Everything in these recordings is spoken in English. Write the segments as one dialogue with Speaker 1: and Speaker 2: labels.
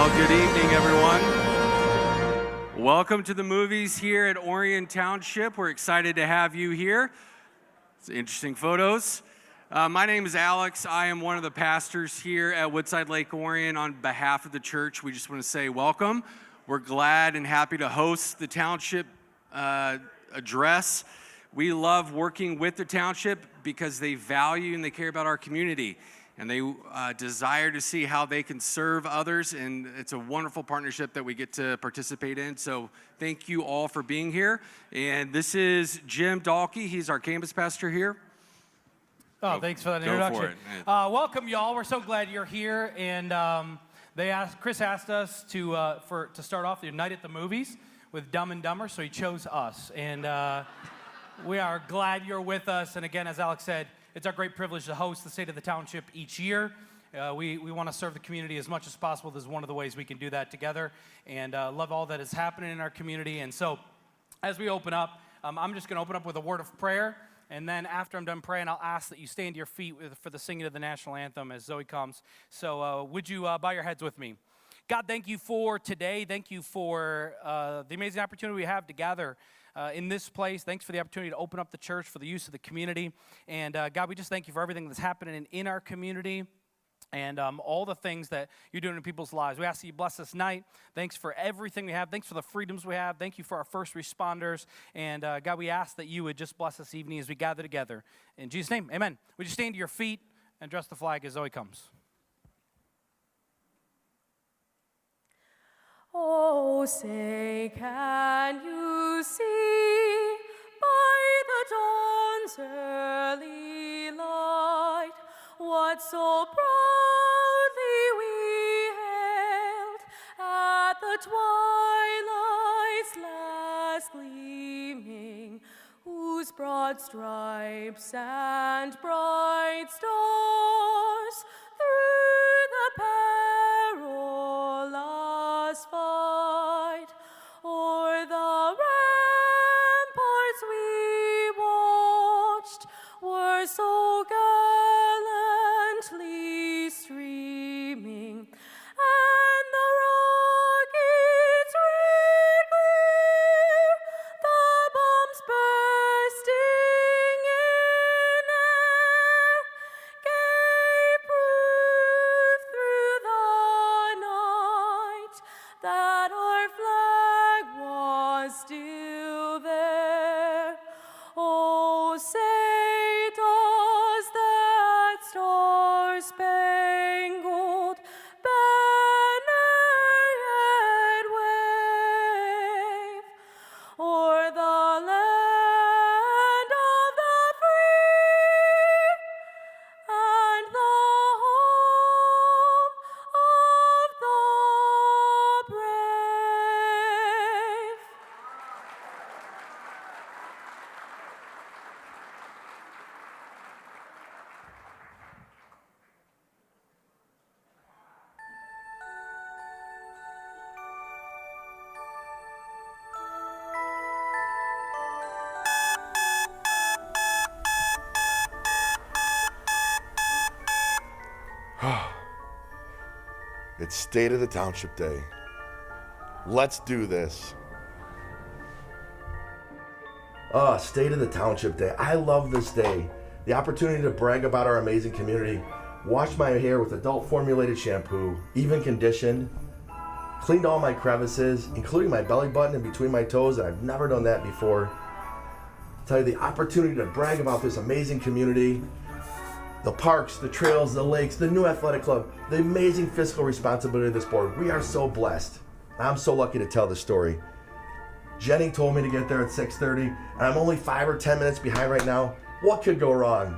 Speaker 1: Well, good evening, everyone. Welcome to the movies here at Orion Township. We're excited to have you here. It's interesting photos. My name is Alex. I am one of the pastors here at Woodside Lake Orion. On behalf of the church, we just want to say welcome. We're glad and happy to host the Township Address. We love working with the Township because they value and they care about our community. And they desire to see how they can serve others, and it's a wonderful partnership that we get to participate in. So thank you all for being here. And this is Jim Dahlke. He's our campus pastor here.
Speaker 2: Thanks for that introduction. Welcome, y'all. We're so glad you're here. And Chris asked us to start off the Night at the Movies with Dumb and Dumber, so he chose us. And we are glad you're with us. And again, as Alex said, it's our great privilege to host the State of the Township each year. We want to serve the community as much as possible. This is one of the ways we can do that together, and love all that is happening in our community. And so as we open up, I'm just going to open up with a word of prayer, and then after I'm done praying, I'll ask that you stand to your feet for the singing of the national anthem as Zoe comes. So would you bow your heads with me? God, thank you for today. Thank you for the amazing opportunity we have to gather in this place. Thanks for the opportunity to open up the church for the use of the community. And God, we just thank you for everything that's happening in our community and all the things that you're doing in people's lives. We ask that you bless this night. Thanks for everything we have. Thanks for the freedoms we have. Thank you for our first responders. And God, we ask that you would just bless this evening as we gather together. In Jesus' name, amen. Would you stand to your feet and address the flag as Zoe comes?
Speaker 3: Oh, say, can you see by the dawn's early light what so proudly we hailed at the twilight's last gleaming, whose broad stripes and bright stars through the perilous fight o'er the ramparts we watched were so gallantly streaming, and the rockets' red glare, the bombs bursting in air, gave proof through the night that our flag was still there. Oh, say does that star-spangled banner yet wave o'er the land of the free and the home of the brave?
Speaker 4: It's State of the Township Day. Let's do this. State of the Township Day. I love this day. The opportunity to brag about our amazing community. Wash my hair with adult formulated shampoo, even conditioned. Cleaned all my crevices, including my belly button and between my toes, and I've never done that before. Tell you the opportunity to brag about this amazing community. The parks, the trails, the lakes, the new athletic club, the amazing fiscal responsibility of this board. We are so blessed. I'm so lucky to tell this story. Jenny told me to get there at 6:30, and I'm only 5 or 10 minutes behind right now. What could go wrong?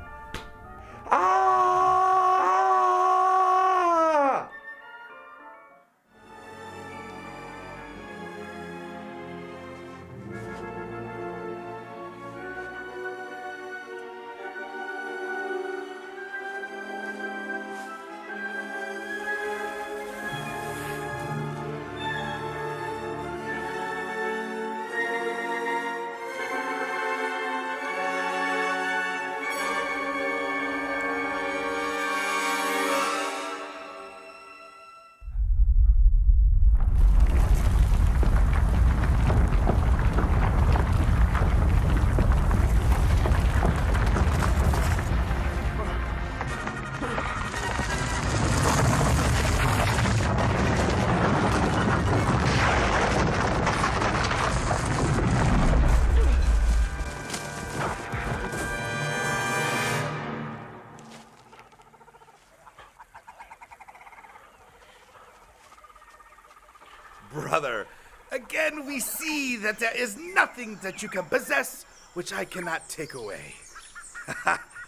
Speaker 5: brother, again we see that there is nothing that you can possess which I cannot take away.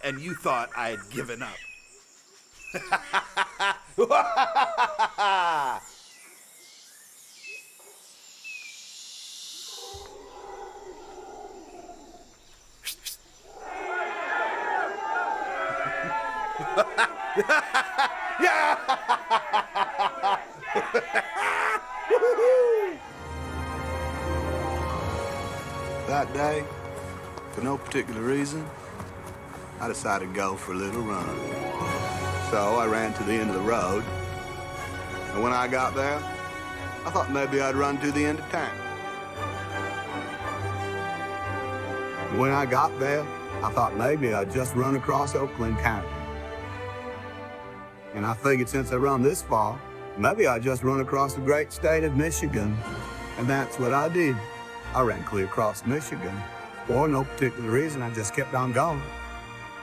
Speaker 5: And you thought I had given up.
Speaker 6: That day, for no particular reason, I decided to go for a little run. So I ran to the end of the road, and when I got there, I thought maybe I'd run to the end of town. When I got there, I thought maybe I'd just run across Oakland County. And I figured since I run this far, maybe I'd just run across the great state of Michigan. And that's what I did. I ran clear across Michigan. For no particular reason, I just kept on going.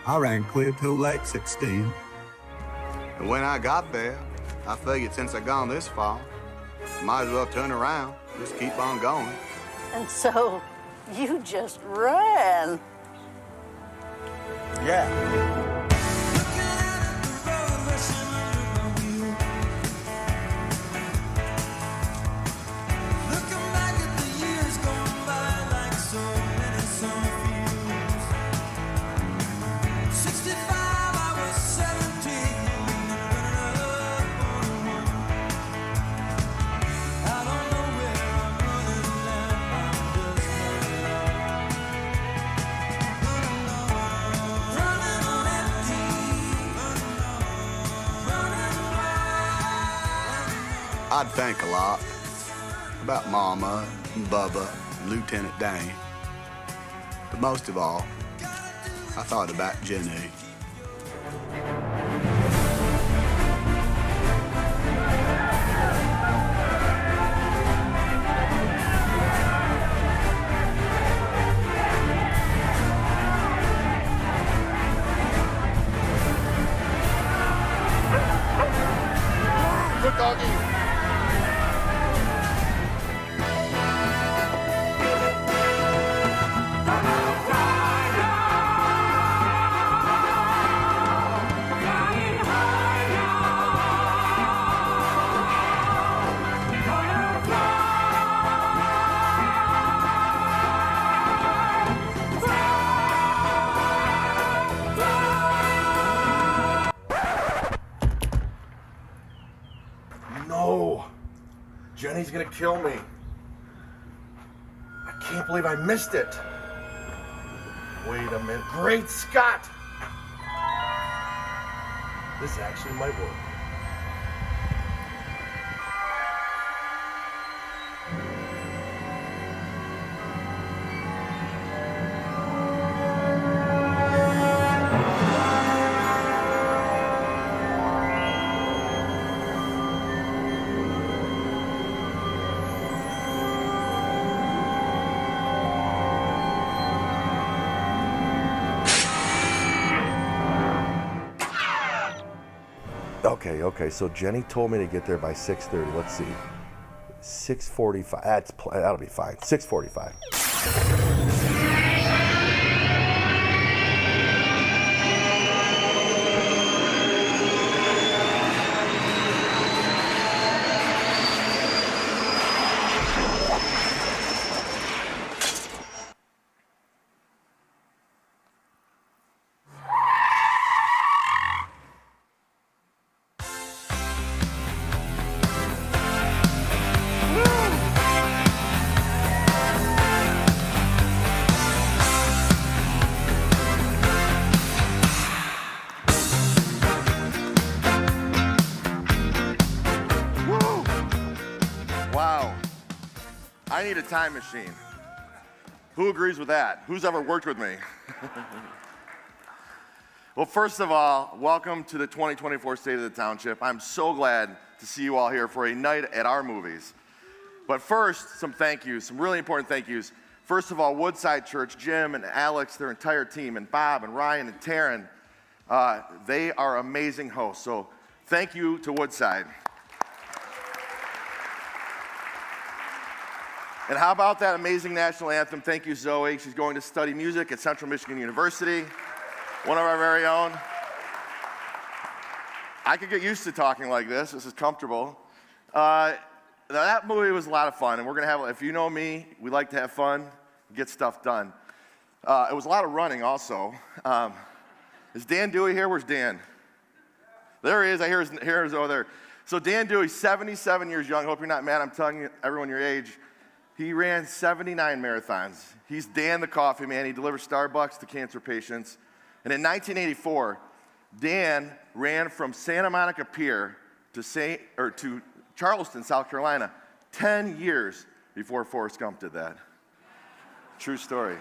Speaker 6: I ran clear to Lake 16. And when I got there, I figured since I'd gone this far, I might as well turn around, just keep on going.
Speaker 7: And so you just ran.
Speaker 6: Yeah. I'd think a lot about Mama and Bubba and Lieutenant Dane. But most of all, I thought about Jenny.
Speaker 5: Good doggy.
Speaker 4: No. Jenny's gonna kill me. I can't believe I missed it. Wait a minute. Great Scott! This actually might work. Okay, so Jenny told me to get there by 6:30. Let's see. 6:45. That'll be fine. 6:45.
Speaker 8: Wow. I need a time machine. Who agrees with that? Who's ever worked with me? Well, first of all, welcome to the 2024 State of the Township. I'm so glad to see you all here for a night at our movies. But first, some thank yous, some really important thank yous. First of all, Woodside Church, Jim and Alex, their entire team, and Bob and Ryan and Taryn, they are amazing hosts. So thank you to Woodside. And how about that amazing national anthem? Thank you, Zoe. She's going to study music at Central Michigan University, one of our very own. I could get used to talking like this. This is comfortable. That movie was a lot of fun, and we're going to have, if you know me, we like to have fun, get stuff done. It was a lot of running also. Is Dan Dewey here? Where's Dan? There he is. I hear his over there. So Dan Dewey, 77 years young. Hope you're not mad. I'm telling everyone your age. He ran 79 marathons. He's Dan the Coffee Man. He delivers Starbucks to cancer patients. And in 1984, Dan ran from Santa Monica Pier to Charleston, South Carolina, 10 years before Forrest Gump did that. True story.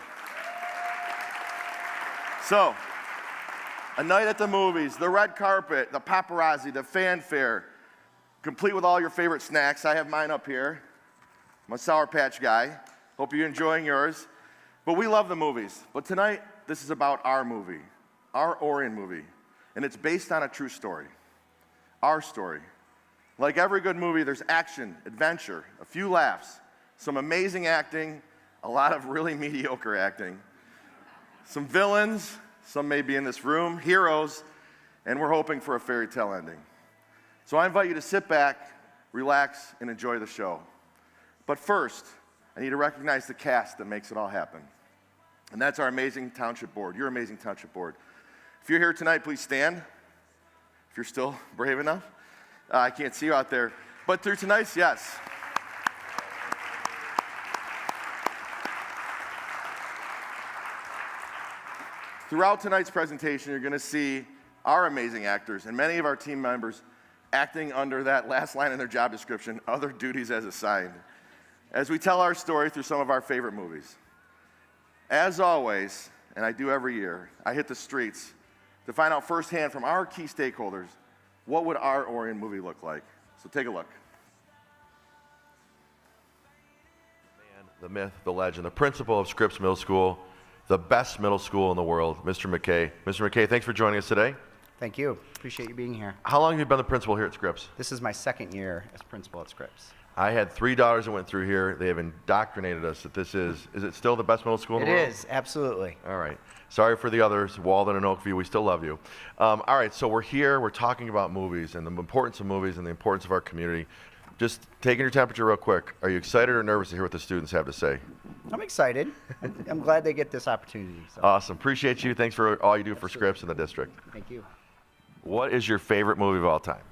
Speaker 8: So, a night at the movies, the red carpet, the paparazzi, the fanfare, complete with all your favorite snacks. I have mine up here. I'm a Sour Patch guy. Hope you're enjoying yours. But we love the movies. But tonight, this is about our movie, our Orion movie. And it's based on a true story, our story. Like every good movie, there's action, adventure, a few laughs, some amazing acting, a lot of really mediocre acting, some villains, some may be in this room, heroes, and we're hoping for a fairy tale ending. So I invite you to sit back, relax, and enjoy the show. But first, I need to recognize the cast that makes it all happen. And that's our amazing Township Board, your amazing Township Board. If you're here tonight, please stand. If you're still brave enough. I can't see you out there. But through tonight's, yes. Throughout tonight's presentation, you're going to see our amazing actors and many of our team members acting under that last line in their job description, other duties as assigned, as we tell our story through some of our favorite movies. As always, and I do every year, I hit the streets to find out firsthand from our key stakeholders what would our Orion movie look like. So take a look. Man, the myth, the legend, the principal of Scripps Middle School, the best middle school in the world, Mr. McKay. Mr. McKay, thanks for joining us today.
Speaker 9: Thank you. Appreciate you being here.
Speaker 8: How long have you been the principal here at Scripps?
Speaker 9: This is my second year as principal at Scripps.
Speaker 8: I had 3 daughters that went through here. They have indoctrinated us that this is it still the best middle school in the world?
Speaker 9: It is, absolutely.
Speaker 8: All right. Sorry for the others, Walden and Oakview, we still love you. All right, so we're here, we're talking about movies and the importance of movies and the importance of our community. Just taking your temperature real quick, are you excited or nervous to hear what the students have to say?
Speaker 9: I'm excited. I'm glad they get this opportunity. So.
Speaker 8: Awesome, appreciate you. Thanks for all you do for Scripps and the district.
Speaker 9: Thank you.
Speaker 8: What is your favorite movie of all time?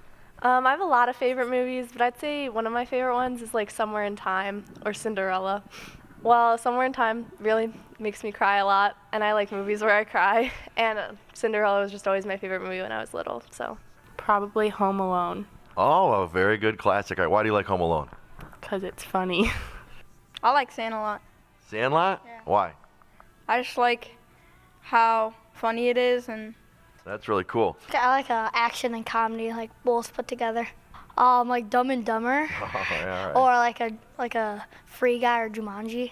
Speaker 3: I have a lot of favorite movies, but I'd say one of my favorite ones is like Somewhere in Time or Cinderella. Well, Somewhere in Time really makes me cry a lot, and I like movies where I cry. And Cinderella was just always my favorite movie when I was little, so probably Home Alone.
Speaker 8: Oh, a very good classic. All right, why do you like Home Alone?
Speaker 3: Because it's funny.
Speaker 10: I like Sandlot.
Speaker 8: Sandlot?
Speaker 10: Yeah.
Speaker 8: Why?
Speaker 10: I just like how funny it is, and
Speaker 8: That's really cool.
Speaker 11: I like action and comedy, like both put together. Like Dumb and Dumber,
Speaker 8: Oh, yeah,
Speaker 11: or like a Free Guy or Jumanji.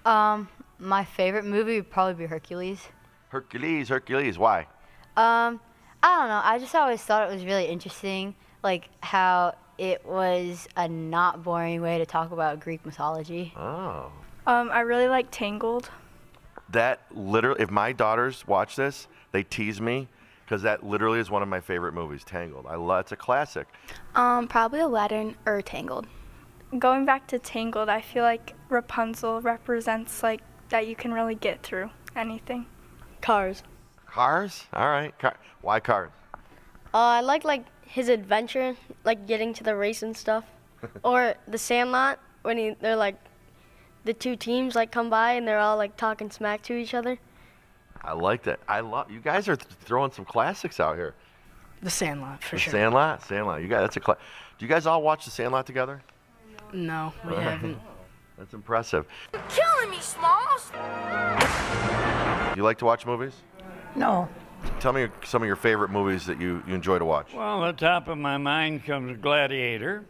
Speaker 12: My favorite movie would probably be Hercules.
Speaker 8: Hercules. Why?
Speaker 12: I don't know. I just always thought it was really interesting, like how it was a not boring way to talk about Greek mythology.
Speaker 8: Oh.
Speaker 10: I really like Tangled.
Speaker 8: That literally, if my daughters watch this, they tease me because that literally is one of my favorite movies, Tangled. It's a classic.
Speaker 10: Probably Aladdin or Tangled. Going back to Tangled, I feel like Rapunzel represents like that you can really get through anything.
Speaker 11: Cars.
Speaker 8: Cars? All right. Why Cars?
Speaker 11: I like his adventure, like getting to the race and stuff. Or the Sandlot, when they're like, the two teams like come by and they're all like talking smack to each other.
Speaker 8: I like that. You guys are throwing some classics out here.
Speaker 2: The Sandlot, for sure.
Speaker 8: Sandlot. You guys, do you guys all watch The Sandlot together?
Speaker 2: No, we haven't.
Speaker 8: That's impressive.
Speaker 3: You're killing me, Smalls.
Speaker 8: You like to watch movies?
Speaker 13: No.
Speaker 8: Tell me some of your favorite movies that you enjoy to watch.
Speaker 13: Well, on the top of my mind comes Gladiator.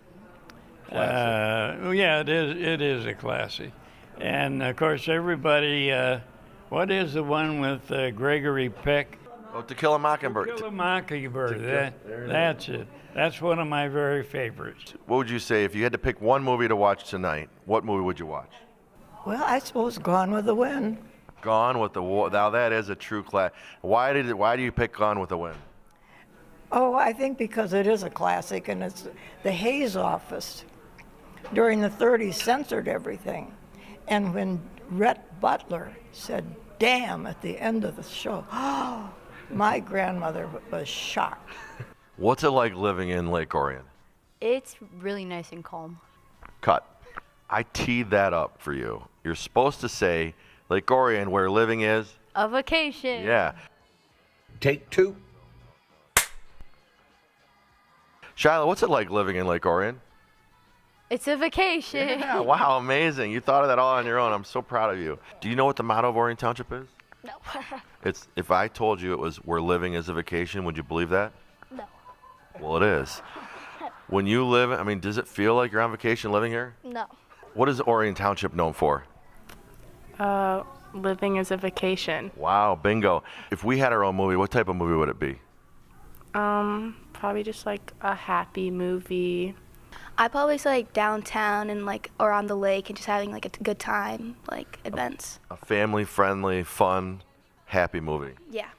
Speaker 13: Yeah, it is a classic. And, of course, everybody, what is the one with Gregory Peck?
Speaker 8: Oh, To Kill a Mockingbird.
Speaker 13: To Kill a Mockingbird. That's it. That's one of my very favorites.
Speaker 8: What would you say if you had to pick one movie to watch tonight? What movie would you watch?
Speaker 14: Well, I suppose Gone with the Wind.
Speaker 8: Gone with the Wind. Now that is a true class. Why do you pick Gone with the Wind?
Speaker 14: Oh, I think because it is a classic, and it's the Hayes office during the 30s censored everything. And when Rhett Butler said, damn, at the end of the show, my grandmother was shocked.
Speaker 8: What's it like living in Lake Orion?
Speaker 12: It's really nice and calm.
Speaker 8: Cut. I teed that up for you. You're supposed to say Lake Orion, where living is?
Speaker 12: A vacation.
Speaker 8: Yeah.
Speaker 15: Take two.
Speaker 8: Shiloh, what's it like living in Lake Orion?
Speaker 12: It's a vacation.
Speaker 8: Yeah, wow, amazing. You thought of that all on your own. I'm so proud of you. Do you know what the motto of Orion Township is?
Speaker 12: No.
Speaker 8: It's, if I told you it was where living is a vacation, would you believe that?
Speaker 12: No.
Speaker 8: Well, it is. When you live, I mean, does it feel like you're on vacation living here?
Speaker 12: No.
Speaker 8: What is Orion Township known for?
Speaker 16: Living is a vacation.
Speaker 8: Wow, bingo. If we had our own movie, what type of movie would it be?
Speaker 16: Probably just like a happy movie.
Speaker 10: I probably say like downtown and like or on the lake and just having like a good time, like events.
Speaker 8: A family-friendly, fun, happy movie.
Speaker 10: Yeah.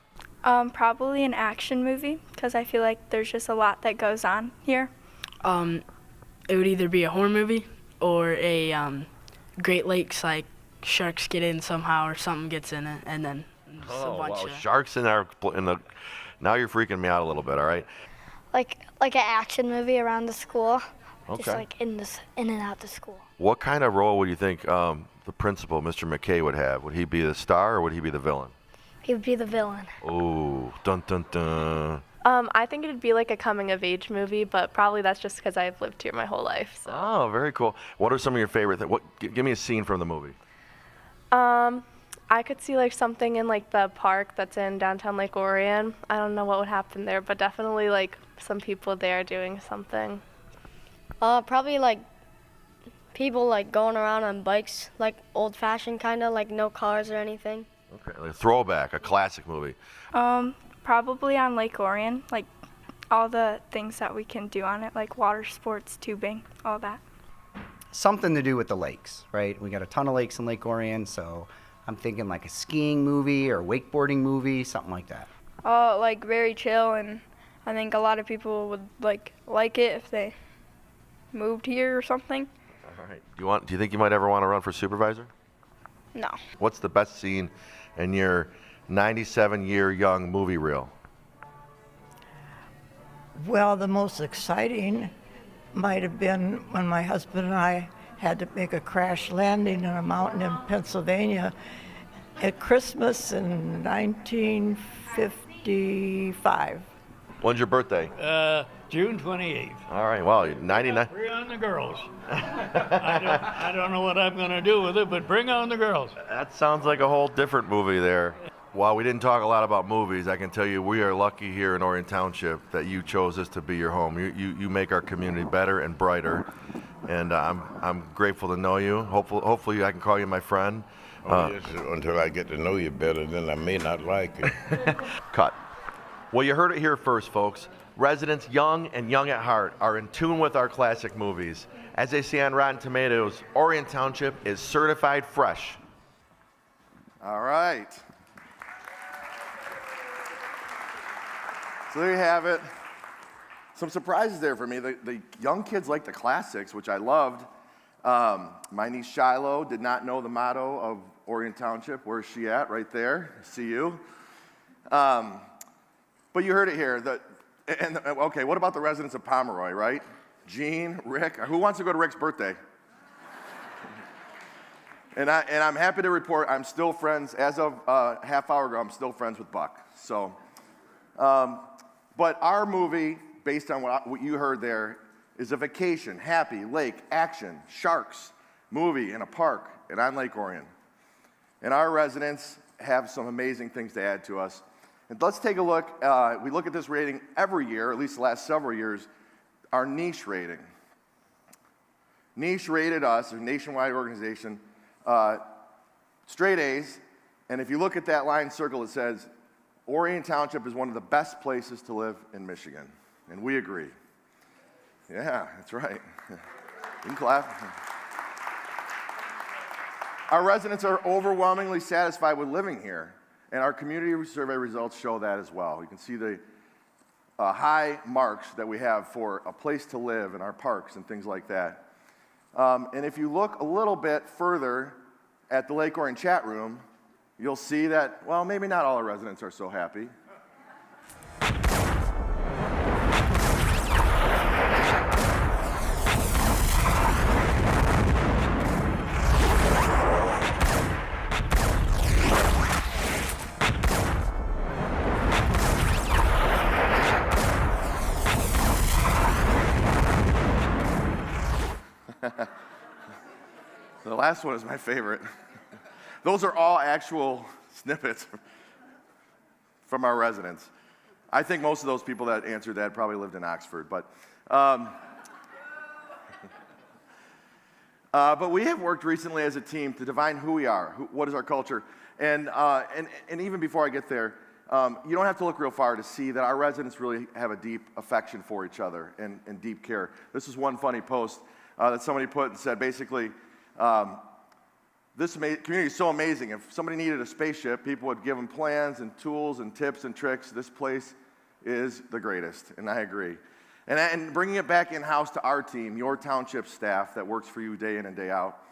Speaker 10: Probably an action movie because I feel like there's just a lot that goes on here.
Speaker 16: It would either be a horror movie or a Great Lakes, like sharks get in somehow or something gets in it, and then just a bunch
Speaker 8: wow,
Speaker 16: of
Speaker 8: sharks in the. Now you're freaking me out a little bit. All right.
Speaker 10: Like an action movie around the school.
Speaker 8: Okay.
Speaker 10: Just like in and out the school.
Speaker 8: What kind of role would you think the principal, Mr. McKay, would have? Would he be the star or would he be the villain?
Speaker 10: He would be the villain.
Speaker 8: Ooh, dun dun dun.
Speaker 3: I think it'd be like a coming-of-age movie, but probably that's just because I've lived here my whole life. So.
Speaker 8: Oh, very cool. What are some of your favorite things? Give me a scene from the movie.
Speaker 3: I could see like something in like the park that's in downtown Lake Orion. I don't know what would happen there, but definitely like some people there doing something.
Speaker 11: Probably like people like going around on bikes, like old-fashioned kind of, like no cars or anything.
Speaker 8: Okay, like a throwback, a classic movie.
Speaker 10: Probably on Lake Orion, like all the things that we can do on it, like water sports, tubing, all that.
Speaker 9: Something to do with the lakes, right? We got a ton of lakes in Lake Orion, so I'm thinking like a skiing movie or wakeboarding movie, something like that.
Speaker 10: Like very chill, and I think a lot of people would like it if they moved here or something.
Speaker 8: All right. Do you think you might ever want to run for supervisor?
Speaker 10: No.
Speaker 8: What's the best scene in your 97-year-young movie reel?
Speaker 14: Well, the most exciting might have been when my husband and I had to make a crash landing in a mountain in Pennsylvania at Christmas in 1955.
Speaker 8: When's your birthday?
Speaker 13: June 28th.
Speaker 8: All right, well, you're 99.
Speaker 13: Bring on the girls. I don't know what I'm going to do with it, but bring on the girls.
Speaker 8: That sounds like a whole different movie there. While we didn't talk a lot about movies, I can tell you we are lucky here in Orion Township that you chose this to be your home. You make our community better and brighter, and I'm grateful to know you. Hopefully I can call you my friend.
Speaker 15: Yes, until I get to know you better, then I may not like it.
Speaker 8: Cut. Well, you heard it here first, folks. Residents young and young at heart are in tune with our classic movies. As they say on Rotten Tomatoes, Orion Township is certified fresh. All right. So there you have it. Some surprises there for me. The young kids like the classics, which I loved. My niece Shiloh did not know the motto of Orion Township. Where's she at? Right there. See you. But you heard it here. Okay, what about the residents of Pomeroy, right? Gene, Rick. Who wants to go to Rick's birthday? And I'm happy to report I'm still friends. As of a half hour ago, I'm still friends with Buck. So, but our movie, based on what you heard there, is a vacation, happy, lake, action, sharks, movie in a park, and on Lake Orion. And our residents have some amazing things to add to us. And let's take a look. We look at this rating every year, at least the last several years, our niche rating. Niche rated us, a nationwide organization, straight A's. And if you look at that line circle, it says Orion Township is one of the best places to live in Michigan, and we agree. Yeah, that's right. You can clap. Our residents are overwhelmingly satisfied with living here, and our community survey results show that as well. You can see the high marks that we have for a place to live in our parks and things like that. And if you look a little bit further at the Lake Orion chat room, you'll see that, well, maybe not all our residents are so happy. The last one is my favorite. Those are all actual snippets from our residents. I think most of those people that answered that probably lived in Oxford, but we have worked recently as a team to define who we are, what is our culture, and even before I get there, you don't have to look real far to see that our residents really have a deep affection for each other and deep care. This is one funny post that somebody put and said basically, this community is so amazing. If somebody needed a spaceship, people would give them plans and tools and tips and tricks. This place is the greatest, and I agree. And bringing it back in-house to our team, your township staff that works for you day in and day out,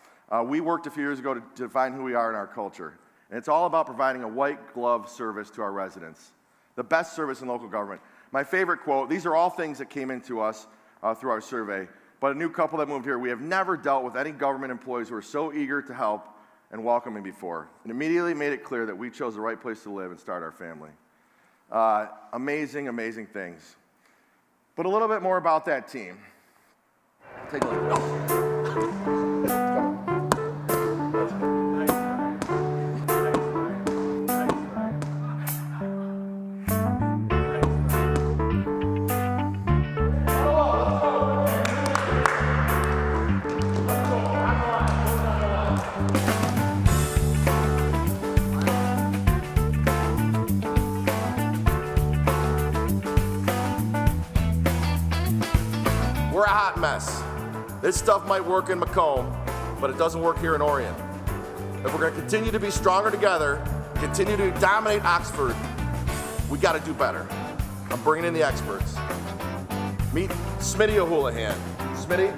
Speaker 8: we worked a few years ago to define who we are in our culture. And it's all about providing a white glove service to our residents, the best service in local government. My favorite quote, these are all things that came into us through our survey, but a new couple that moved here, we have never dealt with any government employees who are so eager to help and welcoming before. And immediately made it clear that we chose the right place to live and start our family. Amazing, amazing things. But a little bit more about that team. Take a look. We're a hot mess. This stuff might work in Macomb, but it doesn't work here in Orion. If we're going to continue to be stronger together, continue to dominate Oxford, we got to do better. I'm bringing in the experts. Meet Smitty O'Houlihan. Smitty?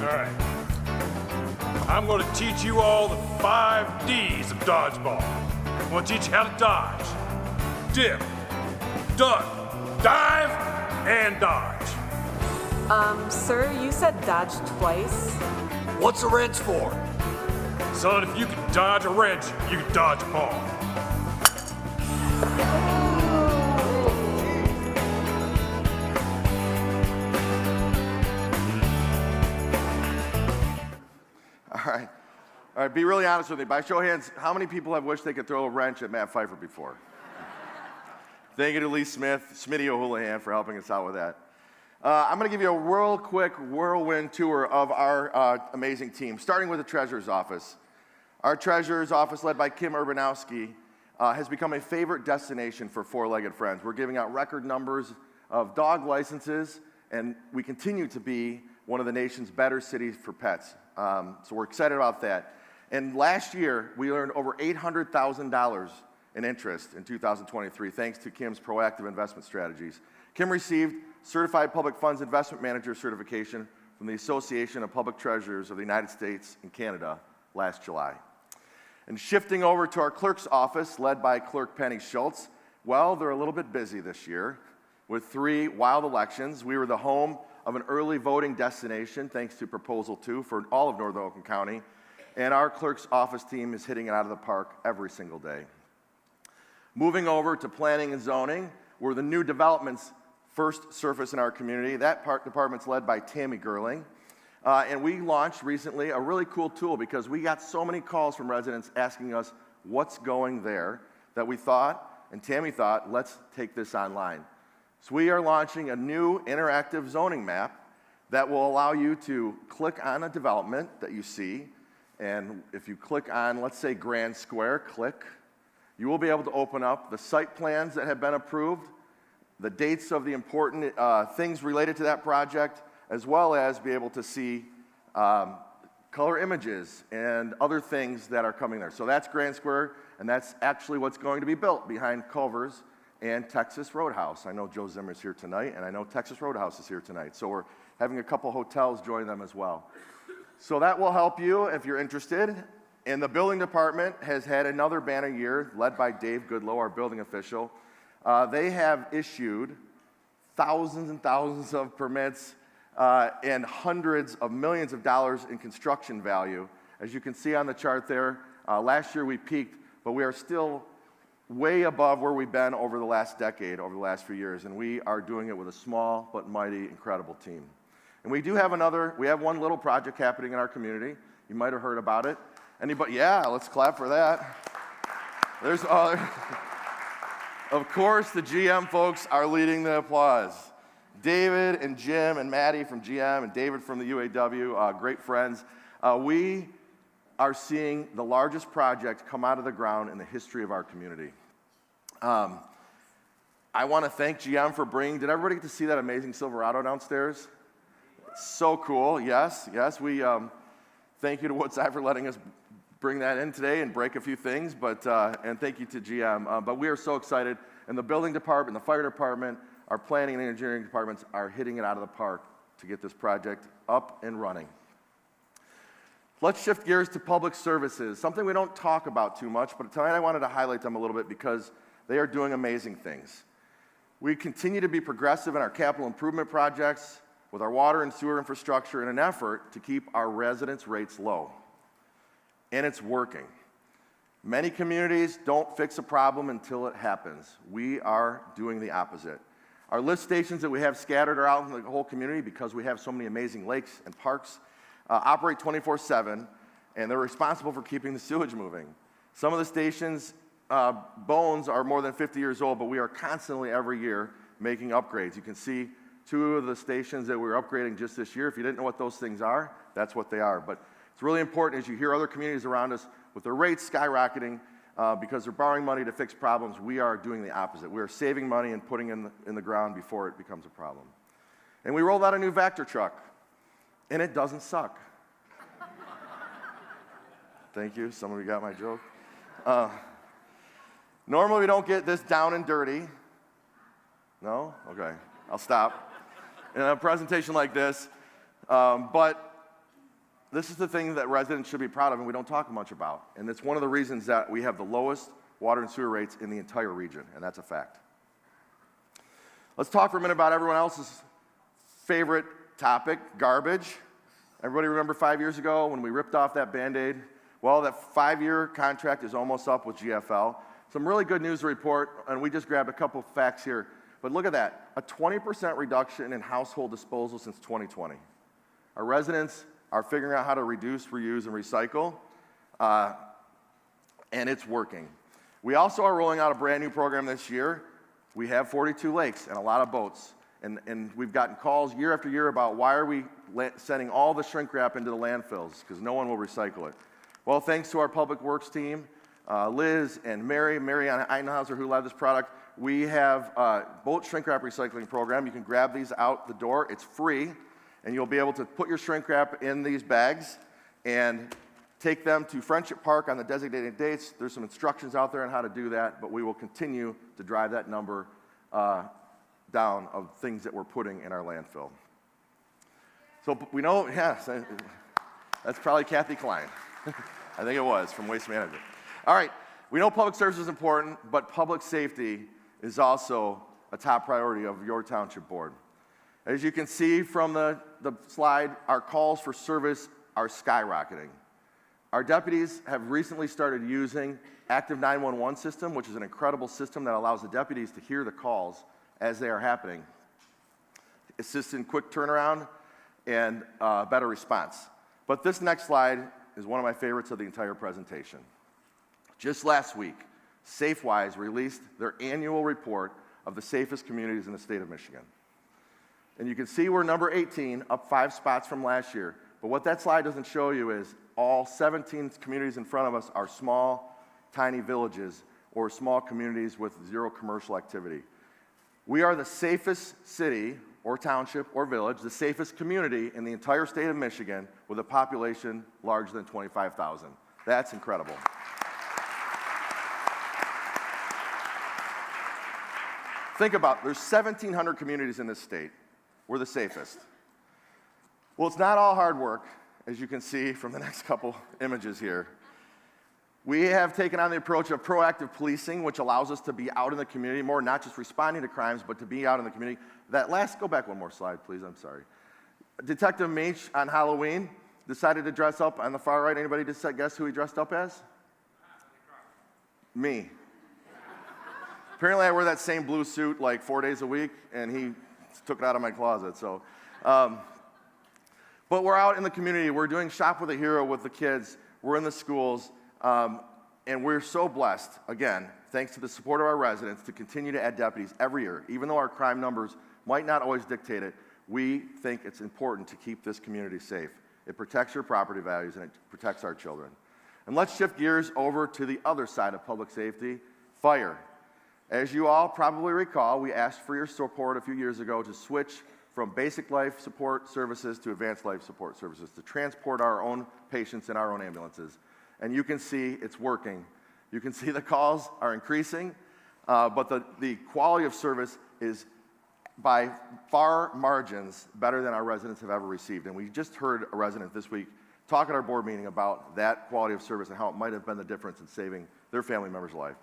Speaker 17: All right. I'm going to teach you all the 5 D's of dodgeball. I'm going to teach you how to dodge, dip, duck, dive, and dodge.
Speaker 18: Sir, you said dodge twice.
Speaker 17: What's a wrench for? Son, if you can dodge a wrench, you can dodge a ball.
Speaker 8: All right, be really honest with me. By show of hands, how many people have wished they could throw a wrench at Matt Pfeiffer before? Thank you to Lee Smith, Smitty O'Houlihan for helping us out with that. I'm going to give you a real quick whirlwind tour of our amazing team, starting with the Treasurer's Office. Our Treasurer's Office, led by Kim Urbanowski, has become a favorite destination for four-legged friends. We're giving out record numbers of dog licenses, and we continue to be one of the nation's better cities for pets. So we're excited about that. And last year, we earned over $800,000 in interest in 2023, thanks to Kim's proactive investment strategies. Kim received Certified Public Funds Investment Manager certification from the Association of Public Treasurers of the United States and Canada last July. And shifting over to our clerk's office, led by Clerk Penny Schultz, well, they're a little bit busy this year with 3 wild elections. We were the home of an early voting destination, thanks to Proposal 2 for all of Northern Oakland County. And our clerk's office team is hitting it out of the park every single day. Moving over to planning and zoning, where the new developments first surface in our community. That department's led by Tammy Gerling. And we launched recently a really cool tool because we got so many calls from residents asking us what's going there that we thought, and Tammy thought, let's take this online. So we are launching a new interactive zoning map that will allow you to click on a development that you see, and if you click on, let's say Grand Square, click, You will be able to open up the site plans that have been approved, the dates of the important things related to that project, as well as be able to see color images and other things that are coming there. So that's Grand Square, and that's actually what's going to be built behind Culver's and Texas Roadhouse. I know Joe Zimmer's here tonight, and I know Texas Roadhouse is here tonight. So we're having a couple hotels join them as well. So that will help you if you're interested. And the building department has had another banner year, led by Dave Goodlow, our building official. They have issued thousands and thousands of permits and hundreds of millions of dollars in construction value. As you can see on the chart there, last year we peaked, but we are still way above where we've been over the last decade, over the last few years, and we are doing it with a small but mighty, incredible team. And we have one little project happening in our community. You might have heard about it. Anybody? Yeah, let's clap for that. There's other. Of course, the GM folks are leading the applause. David and Jim and Maddie from GM and David from the UAW, great friends. We are seeing the largest project come out of the ground in the history of our community. I want to thank GM for bringing, did everybody get to see that amazing Silverado downstairs? So cool, yes. We thank you to Woodside for letting us bring that in today and break a few things, and thank you to GM. But we are so excited, and the building department, the fire department, our planning and engineering departments are hitting it out of the park to get this project up and running. Let's shift gears to public services, something we don't talk about too much, but tonight I wanted to highlight them a little bit because they are doing amazing things. We continue to be progressive in our capital improvement projects with our water and sewer infrastructure in an effort to keep our residents' rates low. And it's working. Many communities don't fix a problem until it happens. We are doing the opposite. Our lift stations that we have scattered are out in the whole community because we have so many amazing lakes and parks. Operate 24/7, and they're responsible for keeping the sewage moving. Some of the stations' bones are more than 50 years old, but we are constantly, every year, making upgrades. You can see 2 of the stations that we're upgrading just this year. If you didn't know what those things are, that's what they are. But it's really important as you hear other communities around us with their rates skyrocketing because they're borrowing money to fix problems. We are doing the opposite. We are saving money and putting it in the ground before it becomes a problem. And we rolled out a new Vector truck. And it doesn't suck. Thank you. Some of you got my joke. Normally we don't get this down and dirty. No? Okay. I'll stop. In a presentation like this. But this is the thing that residents should be proud of and we don't talk much about. And it's one of the reasons that we have the lowest water and sewer rates in the entire region. And that's a fact. Let's talk for a minute about everyone else's favorite topic, garbage. Everybody remember 5 years ago when we ripped off that Band-Aid? Well, that 5-year contract is almost up with GFL. Some really good news to report, and we just grabbed a couple facts here. But look at that, a 20% reduction in household disposal since 2020. Our residents are figuring out how to reduce, reuse, and recycle, and it's working. We also are rolling out a brand new program this year. We have 42 lakes and a lot of boats. And we've gotten calls year after year about why are we sending all the shrink wrap into the landfills, because no one will recycle it. Well, thanks to our public works team, Liz and Mary Einhauser, who led this product, we have a boat shrink wrap recycling program. You can grab these out the door. It's free, and you'll be able to put your shrink wrap in these bags and take them to Friendship Park on the designated dates. There's some instructions out there on how to do that, but we will continue to drive that number down of things that we're putting in our landfill. So we know, yes, that's probably Kathy Klein. I think it was from Waste Management. All right, we know public service is important, but public safety is also a top priority of your township board. As you can see from the slide, our calls for service are skyrocketing. Our deputies have recently started using Active 911 system, which is an incredible system that allows the deputies to hear the calls as they are happening. Assists in quick turnaround and better response. But this next slide is one of my favorites of the entire presentation. Just last week, SafeWise released their annual report of the safest communities in the state of Michigan. And you can see we're number 18, up 5 spots from last year. But what that slide doesn't show you is all 17 communities in front of us are small, tiny villages or small communities with zero commercial activity. We are the safest city or township or village, the safest community in the entire state of Michigan with a population larger than 25,000. That's incredible. Think about, there's 1,700 communities in this state. We're the safest. Well, it's not all hard work, as you can see from the next couple images here. We have taken on the approach of proactive policing, which allows us to be out in the community more, not just responding to crimes, but to be out in the community. Go back one more slide, please, I'm sorry. Detective Meach on Halloween decided to dress up on the far right. Anybody just guess who he dressed up as? Me. Apparently I wear that same blue suit like 4 days a week, and he took it out of my closet, so. But we're out in the community. We're doing Shop with a Hero with the kids. We're in the schools, and we're so blessed, again, thanks to the support of our residents, to continue to add deputies every year. Even though our crime numbers might not always dictate it, we think it's important to keep this community safe. It protects your property values, and it protects our children. And let's shift gears over to the other side of public safety, fire. As you all probably recall, we asked for your support a few years ago to switch from basic life support services to advanced life support services, to transport our own patients in our own ambulances. And you can see it's working. You can see the calls are increasing, but the quality of service is by far margins better than our residents have ever received. And we just heard a resident this week talk at our board meeting about that quality of service and how it might have been the difference in saving their family member's life.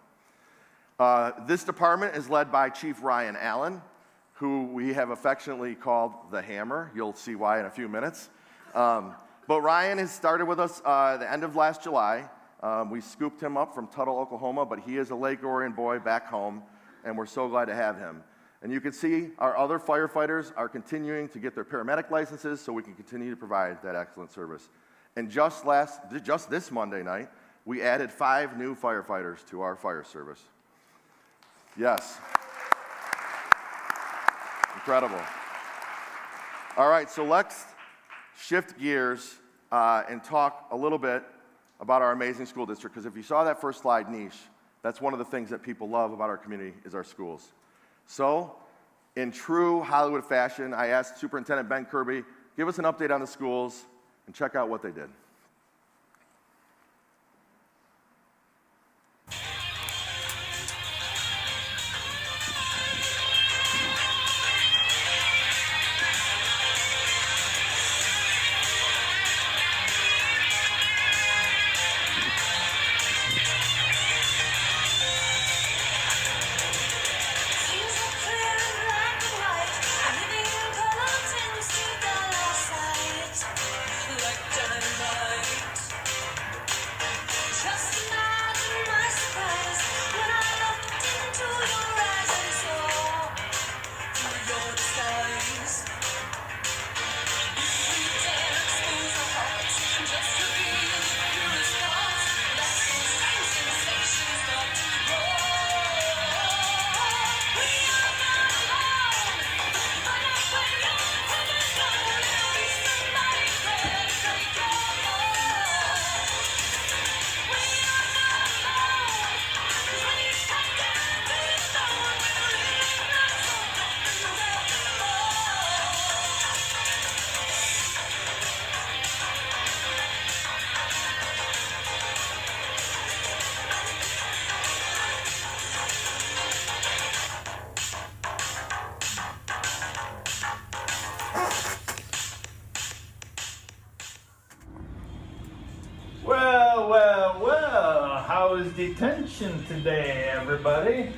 Speaker 8: This department is led by Chief Ryan Allen, who we have affectionately called the Hammer. You'll see why in a few minutes. But Ryan has started with us the end of last July. We scooped him up from Tuttle, Oklahoma, but he is a Lake Orion boy back home, and we're so glad to have him. And you can see our other firefighters are continuing to get their paramedic licenses so we can continue to provide that excellent service. And just this Monday night, we added 5 new firefighters to our fire service. Yes. Incredible. All right, so let's shift gears and talk a little bit about our amazing school district, because if you saw that first slide, Niche, that's one of the things that people love about our community is our schools. So, in true Hollywood fashion, I asked Superintendent Ben Kirby, give us an update on the schools and check out what they did.
Speaker 19: How's detention today, everybody?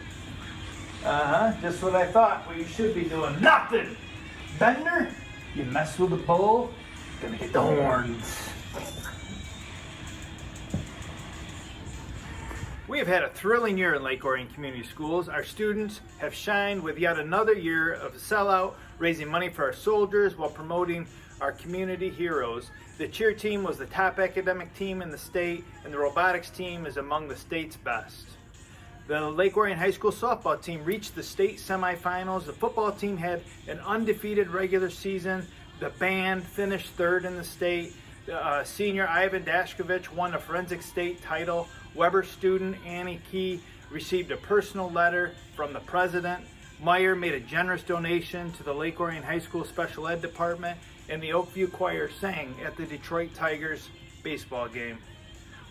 Speaker 19: Just what I thought. Well, you should be doing nothing. Bender, you mess with the bull, gonna get the horns. We have had a thrilling year in Lake Orion Community Schools. Our students have shined with yet another year of sellout, raising money for our soldiers while promoting our community heroes. The cheer team was the top academic team in the state, and the robotics team is among the state's best. The Lake Orion High School softball team reached the state semifinals. The football team had an undefeated regular season. The band finished third in the state. Senior Ivan Dashkovich won a forensic state title. Weber student Annie Key received a personal letter from the president. Meyer made a generous donation to the Lake Orion High School Special Ed Department, and the Oakview Choir sang at the Detroit Tigers baseball game.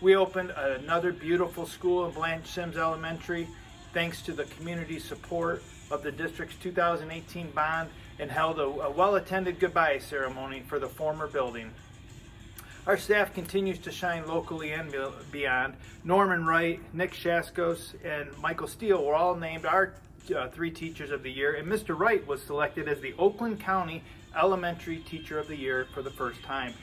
Speaker 19: We opened another beautiful school in Blanche Sims Elementary thanks to the community support of the district's 2018 bond, and held a well-attended goodbye ceremony for the former building. Our staff continues to shine locally and beyond. Norman Wright, Nick Shaskos, and Michael Steele were all named our 3 Teachers of the Year, and Mr. Wright was selected as the Oakland County Elementary Teacher of the Year for the first time.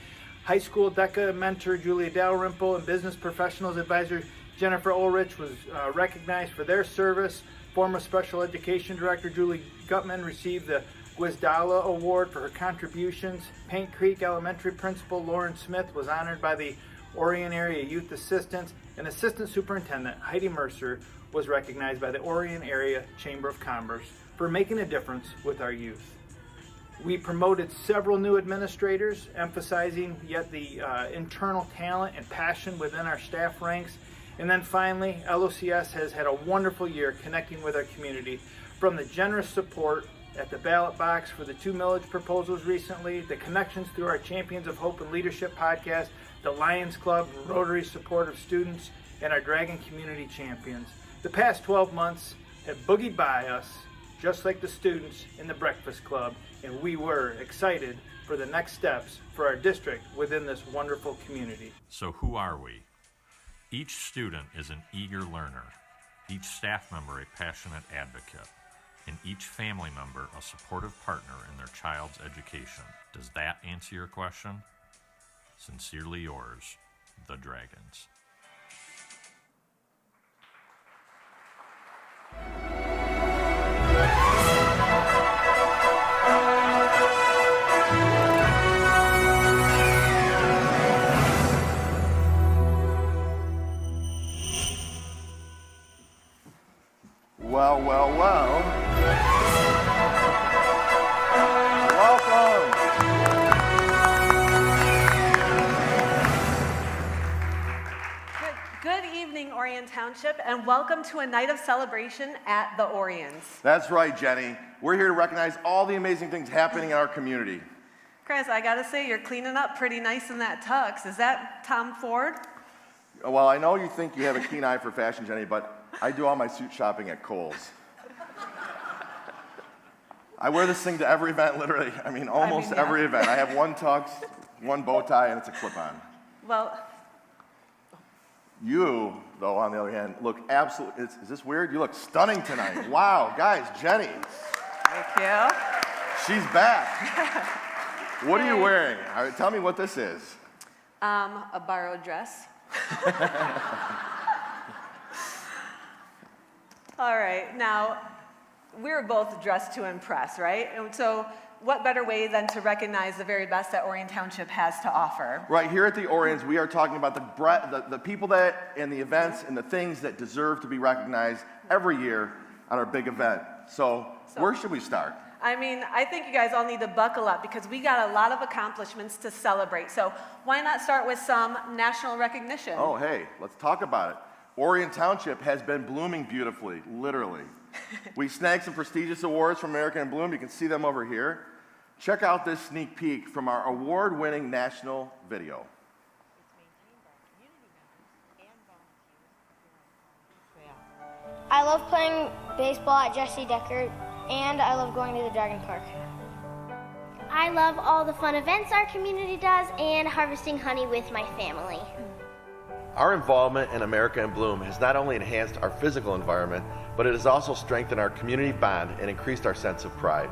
Speaker 19: High school DECA mentor Julia Dalrymple and business professionals advisor Jennifer Ulrich was recognized for their service. Former special education director Julie Gutman received the Guizdala Award for her contributions. Paint Creek Elementary Principal Lauren Smith was honored by the Orion Area Youth Assistants, and Assistant Superintendent Heidi Mercer was recognized by the Orion Area Chamber of Commerce for making a difference with our youth. We promoted several new administrators, emphasizing yet the internal talent and passion within our staff ranks. And then finally, LOCS has had a wonderful year connecting with our community, from the generous support at the ballot box for the 2 millage proposals recently, the connections through our Champions of Hope and Leadership podcast, the Lions Club, Rotary support of students, and our Dragon Community Champions. The past 12 months have boogied by us, just like the students in the Breakfast Club, and we were excited for the next steps for our district within this wonderful community.
Speaker 20: So who are we? Each student is an eager learner, each staff member a passionate advocate, and each family member a supportive partner in their child's education. Does that answer your question? Sincerely yours, the Dragons.
Speaker 8: Well, well, well. Welcome.
Speaker 18: Good evening, Orion Township, and welcome to a night of celebration at the Orions.
Speaker 8: That's right, Jenny. We're here to recognize all the amazing things happening in our community.
Speaker 18: Chris, I gotta say, you're cleaning up pretty nice in that tux. Is that Tom Ford?
Speaker 8: Well, I know you think you have a keen eye for fashion, Jenny, but I do all my suit shopping at Kohl's. I wear this thing to every event, literally. Almost every event. I have one tux, one bow tie, and it's a clip-on.
Speaker 18: Well,
Speaker 8: You, though, on the other hand, look absolutely, is this weird? You look stunning tonight. Wow, guys, Jenny.
Speaker 18: thank you.
Speaker 8: She's back. What are you wearing? All right, tell me what this is.
Speaker 18: A borrowed dress. All right, now, we're both dressed to impress, right? And so what better way than to recognize the very best that Orion Township has to offer?
Speaker 8: Right, here at the Orions, we are talking about the people that, and the events and the things that deserve to be recognized every year on our big event. So where should we start?
Speaker 18: I think you guys all need to buckle up because we got a lot of accomplishments to celebrate. So why not start with some national recognition?
Speaker 8: Oh, hey, let's talk about it. Orion Township has been blooming beautifully, literally. We snagged some prestigious awards from American in Bloom. You can see them over here. Check out this sneak peek from our award-winning national video.
Speaker 11: I love playing baseball at Jesse Decker, and I love going to the Dragon Park. I love all the fun events our community does and harvesting honey with my family.
Speaker 4: Our involvement in America in Bloom has not only enhanced our physical environment, but it has also strengthened our community bond and increased our sense of pride.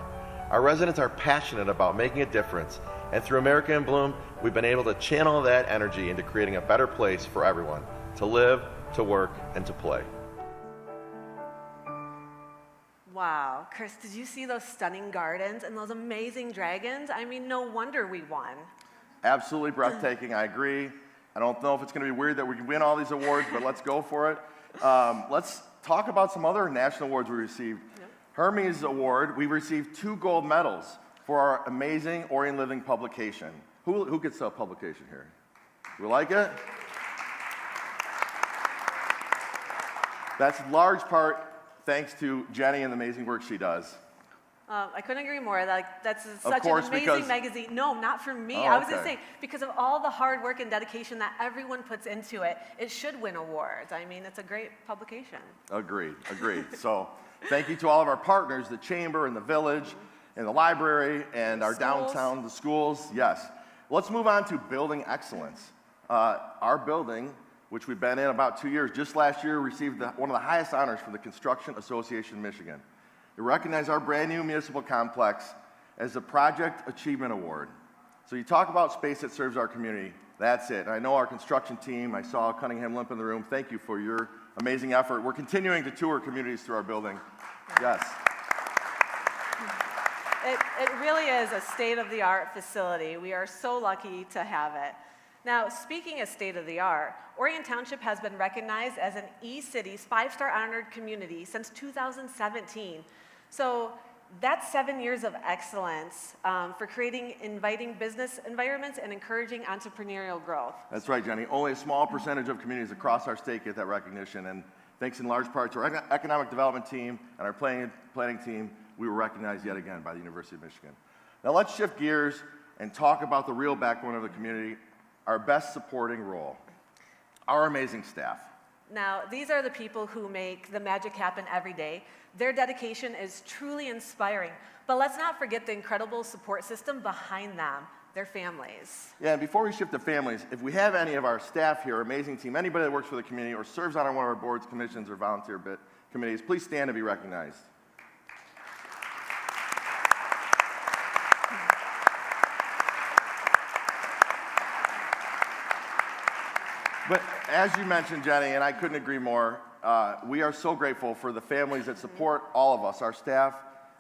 Speaker 4: Our residents are passionate about making a difference, and through America in Bloom, we've been able to channel that energy into creating a better place for everyone to live, to work, and to play.
Speaker 18: Wow, Chris, did you see those stunning gardens and those amazing dragons? No wonder we won.
Speaker 8: Absolutely breathtaking, I agree. I don't know if it's going to be weird that we win all these awards, but let's go for it. Let's talk about some other national awards we received. Yep. Hermes Award, we received 2 gold medals for our amazing Orion Living publication. Who gets a publication here? You like it? That's in large part thanks to Jenny and the amazing work she does.
Speaker 18: I couldn't agree more. That's such
Speaker 8: course,
Speaker 18: an amazing magazine. No, not for me.
Speaker 8: Oh,
Speaker 18: I was going to
Speaker 8: okay.
Speaker 18: say, because of all the hard work and dedication that everyone puts into it, it should win awards. I mean, it's a great publication.
Speaker 8: Agreed. So thank you to all of our partners, the Chamber and the Village and the library and our downtown, the schools. Yes. Let's move on to building excellence. Our building, which we've been in about 2 years, just last year received one of the highest honors from the Construction Association of Michigan. It recognized our brand new municipal complex as the Project Achievement Award. So you talk about space that serves our community, that's it. I know our construction team, I saw Cunningham Limp in the room, thank you for your amazing effort. We're continuing to tour communities through our building. Yes.
Speaker 18: It really is a state-of-the-art facility. We are so lucky to have it. Now, speaking of state-of-the-art, Orion Township has been recognized as an E-Cities 5-star honored community since 2017. So that's 7 years of excellence for creating inviting business environments and encouraging entrepreneurial growth.
Speaker 8: That's right, Jenny. Only a small percentage of communities across our state get that recognition, and thanks in large part to our economic development team and our planning team, we were recognized yet again by the University of Michigan. Now let's shift gears and talk about the real backbone of the community, our best supporting role, our amazing staff.
Speaker 18: Now, these are the people who make the magic happen every day. Their dedication is truly inspiring, but let's not forget the incredible support system behind them, their families.
Speaker 8: Yeah, and before we shift to families, if we have any of our staff here, amazing team, anybody that works for the community or serves on one of our boards, commissions, or volunteer committees, please stand to be recognized. But as you mentioned, Jenny, and I couldn't agree more, we are so grateful for the families that support all of us, our staff.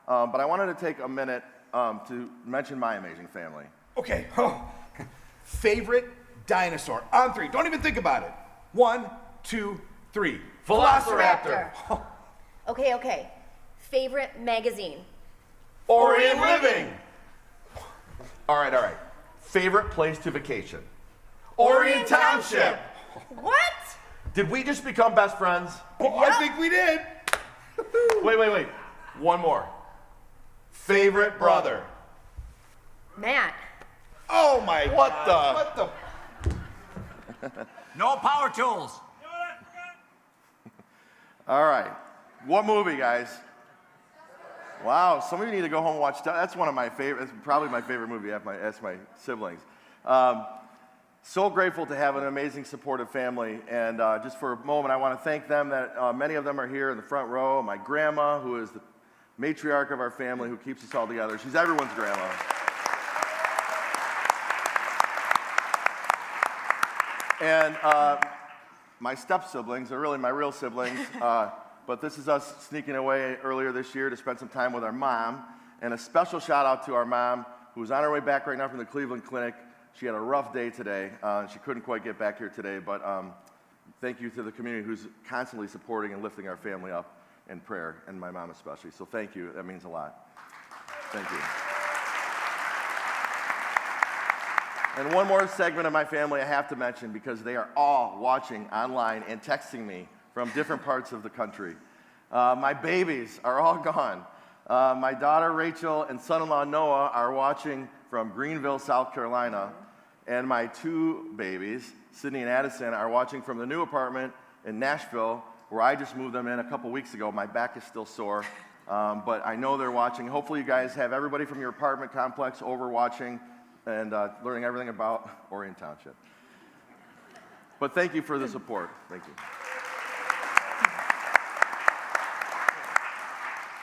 Speaker 8: But I wanted to take a minute to mention my amazing family.
Speaker 5: Okay. Favorite dinosaur. On three. Don't even think about it. 1, 2, 3. Velociraptor.
Speaker 21: Okay. Favorite magazine.
Speaker 8: Orion Living. All right. Favorite place to vacation. Orion Township.
Speaker 21: What?
Speaker 8: Did we just become best friends?
Speaker 5: Oh, I think we did.
Speaker 8: Wait. One more. Favorite brother.
Speaker 21: Matt.
Speaker 5: Oh my
Speaker 8: What
Speaker 5: God.
Speaker 8: the?
Speaker 5: What the?
Speaker 22: No power tools.
Speaker 8: All right. What movie, guys? Wow, some of you need to go home and watch. That's one of my favorite. That's probably my favorite movie. That's my siblings. So grateful to have an amazing supportive family. And just for a moment, I want to thank them that many of them are here in the front row. My grandma, who is the matriarch of our family, who keeps us all together. She's everyone's grandma. And my step-siblings are really my real siblings. But this is us sneaking away earlier this year to spend some time with our mom. And a special shout out to our mom, who's on her way back right now from the Cleveland Clinic. She had a rough day today. She couldn't quite get back here today, but thank you to the community who's constantly supporting and lifting our family up in prayer, and my mom especially. So thank you. That means a lot. Thank you. And one more segment of my family I have to mention because they are all watching online and texting me from different parts of the country. My babies are all gone. My daughter Rachel and son-in-law Noah are watching from Greenville, South Carolina. And my two babies, Sydney and Addison, are watching from the new apartment in Nashville, where I just moved them in a couple weeks ago. My back is still sore, but I know they're watching. Hopefully you guys have everybody from your apartment complex over watching and learning everything about Orion Township. But thank you for the support. Thank you.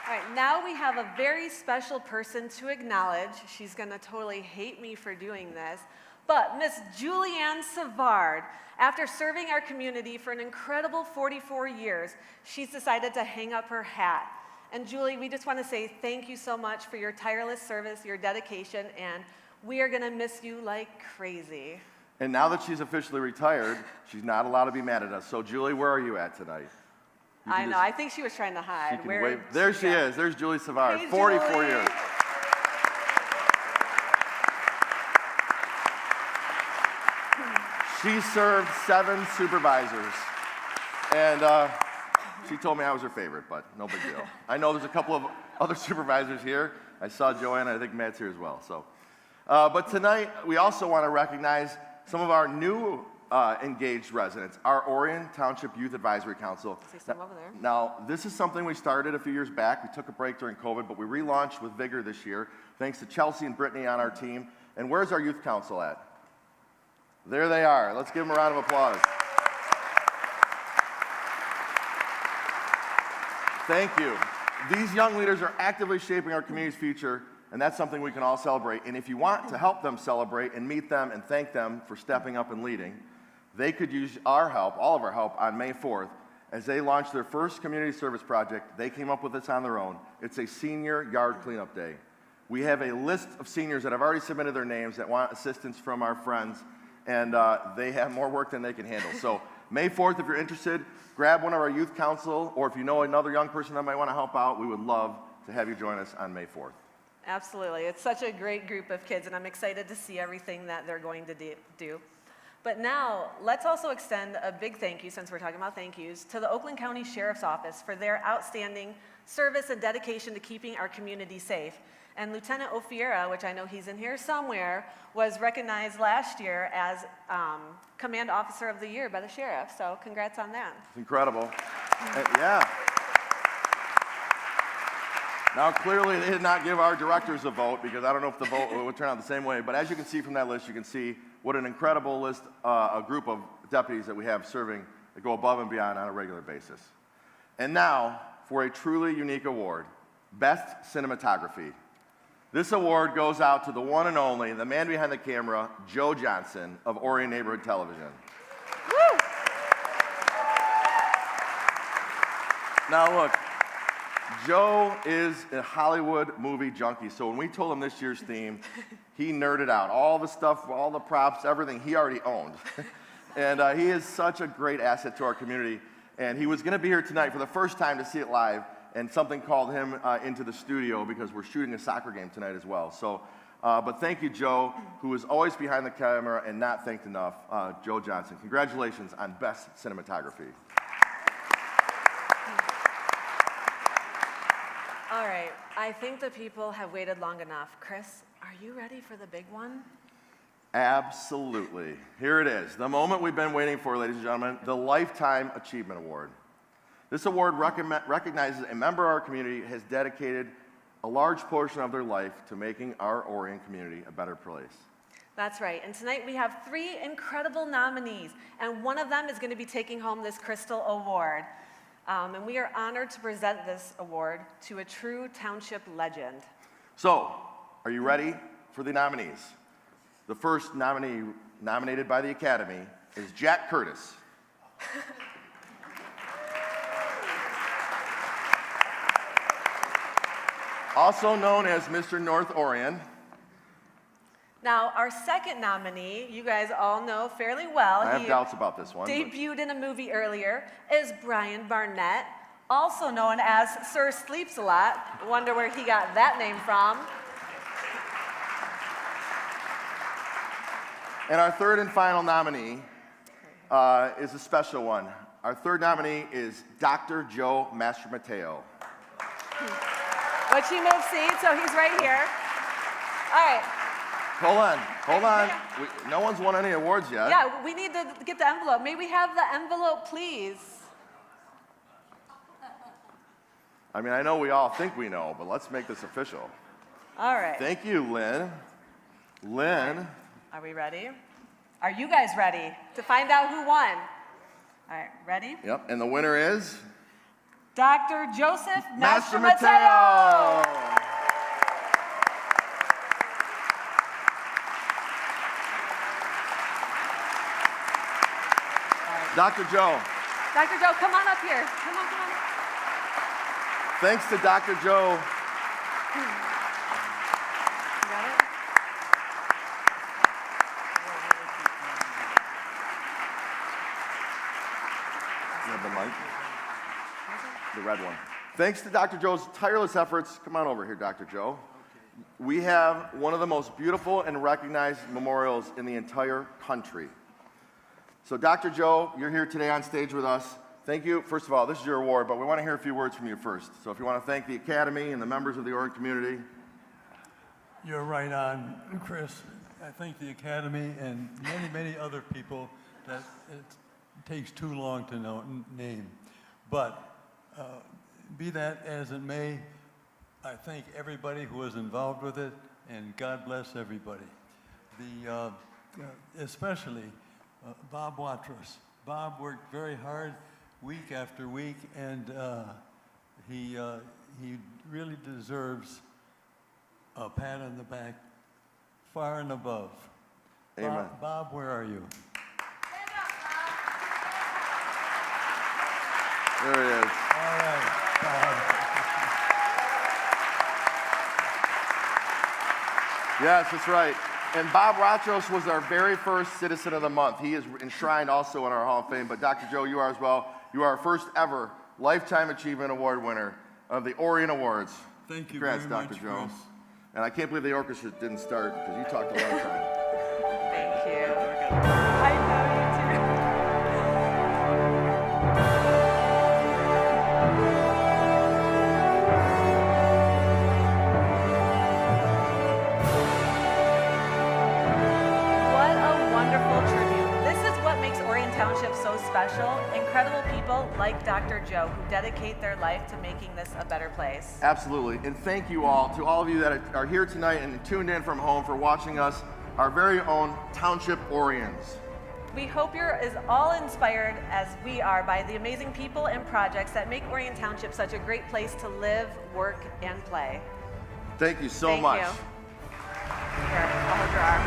Speaker 18: All right, now we have a very special person to acknowledge. She's going to totally hate me for doing this. But Miss Julianne Savard, after serving our community for an incredible 44 years, she's decided to hang up her hat. And Julie, we just want to say thank you so much for your tireless service, your dedication, and we are going to miss you like crazy.
Speaker 8: And now that she's officially retired, she's not allowed to be mad at us. So Julie, where are you at tonight?
Speaker 18: I know, I think she was trying to hide.
Speaker 8: There she is. There's Julie Savard,
Speaker 18: Hey,
Speaker 8: 44
Speaker 18: Julie.
Speaker 8: years. She served 7 supervisors. And She told me I was her favorite, but no big deal. I know there's a couple of other supervisors here. I saw Joanna, I think Matt's here as well. So, but tonight, we also want to recognize some of our new engaged residents, our Orion Township Youth Advisory Council.
Speaker 18: See some over there.
Speaker 8: Now, this is something we started a few years back. We took a break during COVID, but we relaunched with vigor this year, thanks to Chelsea and Brittany on our team. And where's our youth council at? There they are. Let's give them a round of applause. Thank you. These young leaders are actively shaping our community's future, and that's something we can all celebrate. And if you want to help them celebrate and meet them and thank them for stepping up and leading, they could use our help, all of our help, on May 4th as they launch their first community service project. They came up with this on their own. It's a senior yard cleanup day. We have a list of seniors that have already submitted their names that want assistance from our friends, and they have more work than they can handle. So May 4th, if you're interested, grab one of our youth council, or if you know another young person that might want to help out, we would love to have you join us on May 4th.
Speaker 18: Absolutely. It's such a great group of kids, and I'm excited to see everything that they're going to do. But now, let's also extend a big thank you, since we're talking about thank yous, to the Oakland County Sheriff's Office for their outstanding service and dedication to keeping our community safe. And Lieutenant Ofiera, which I know he's in here somewhere, was recognized last year as Command Officer of the Year by the Sheriff. So congrats on that.
Speaker 8: It's incredible. Yeah. Now, clearly, they did not give our directors a vote, because I don't know if the vote would turn out the same way. But as you can see from that list, you can see what an incredible list, a group of deputies that we have serving that go above and beyond on a regular basis. And now, for a truly unique award, Best Cinematography. This award goes out to the one and only, the man behind the camera, Joe Johnson of Orion Neighborhood Television.
Speaker 18: Woo!
Speaker 8: Now look, Joe is a Hollywood movie junkie, so when we told him this year's theme, he nerded out. All the stuff, all the props, everything he already owned. And he is such a great asset to our community. And he was going to be here tonight for the first time to see it live, and something called him into the studio because we're shooting a soccer game tonight as well. So, but thank you, Joe, who is always behind the camera and not thanked enough, Joe Johnson. Congratulations on Best Cinematography.
Speaker 18: All right, I think the people have waited long enough. Chris, are you ready for the big one?
Speaker 8: Absolutely. Here it is, the moment we've been waiting for, ladies and gentlemen, the Lifetime Achievement Award. This award recognizes a member of our community has dedicated a large portion of their life to making our Orion community a better place.
Speaker 18: That's right, and tonight we have 3 incredible nominees, and one of them is going to be taking home this Crystal Award. And we are honored to present this award to a true township legend.
Speaker 8: So, are you ready for the nominees? The first nominee nominated by the Academy is Jack Curtis. Also known as Mr. North Orion.
Speaker 18: Now, our second nominee, you guys all know fairly well.
Speaker 8: I have doubts about this one.
Speaker 18: Debuted in a movie earlier, is Brian Barnett, also known as Sir Sleeps a Lot. Wonder where he got that name from.
Speaker 8: And our third and final nominee is a special one. Our third nominee is Dr. Joe Mastromateo.
Speaker 18: But she moved seats, so he's right here. All right.
Speaker 8: Hold on. No one's won any awards yet.
Speaker 18: Yeah, we need to get the envelope. May we have the envelope, please?
Speaker 8: I mean, I know we all think we know, but let's make this official.
Speaker 18: All right.
Speaker 8: Thank you, Lynn. Lynn.
Speaker 18: Are we ready? Are you guys ready to find out who won? All right, ready?
Speaker 8: Yep, and the winner is?
Speaker 18: Dr. Joseph
Speaker 8: Mastromateo.
Speaker 18: Mastromateo.
Speaker 8: Dr. Joe.
Speaker 18: Dr. Joe, come on up here. Come on.
Speaker 8: Thanks to Dr. Joe.
Speaker 18: You got it?
Speaker 8: You have the mic? The red one. Thanks to Dr. Joe's tireless efforts, come on over here, Dr. Joe. We have one of the most beautiful and recognized memorials in the entire country. So Dr. Joe, you're here today on stage with us. thank you. First of all, this is your award, but we want to hear a few words from you first. So if you want to thank the Academy and the members of the Orion community.
Speaker 1: You're right on, Chris. I thank the Academy and many, many other people that it takes too long to name. But be that as it may, I thank everybody who was involved with it, and God bless everybody. Especially Bob Watrous. Bob worked very hard week after week, and he really deserves a pat on the back far and above.
Speaker 8: Amen.
Speaker 1: Bob, where are you?
Speaker 8: There he is.
Speaker 1: All right, Bob.
Speaker 8: Yes, that's right. And Bob Watrous was our very first Citizen of the Month. He is enshrined also in our Hall of Fame, but Dr. Joe, you are as well. You are our first ever Lifetime Achievement Award winner of the Orion Awards.
Speaker 1: Thank you
Speaker 8: Congrats,
Speaker 1: very
Speaker 8: Dr.
Speaker 1: much,
Speaker 8: Joe.
Speaker 1: Chris.
Speaker 8: And I can't believe the orchestra didn't start because you talked a lot of time.
Speaker 18: Thank you. I know you too. What a wonderful tribute. This is what makes Orion Township so special. Incredible people like Dr. Joe who dedicate their life to making this a better place.
Speaker 8: Absolutely. And thank you all, to all of you that are here tonight and tuned in from home for watching us, our very own Township Orions.
Speaker 18: We hope you're as all inspired as we are by the amazing people and projects that make Orion Township such a great place to live, work, and play.
Speaker 8: Thank you so
Speaker 18: Thank
Speaker 8: much.
Speaker 18: you. Here, I'll hold your arm.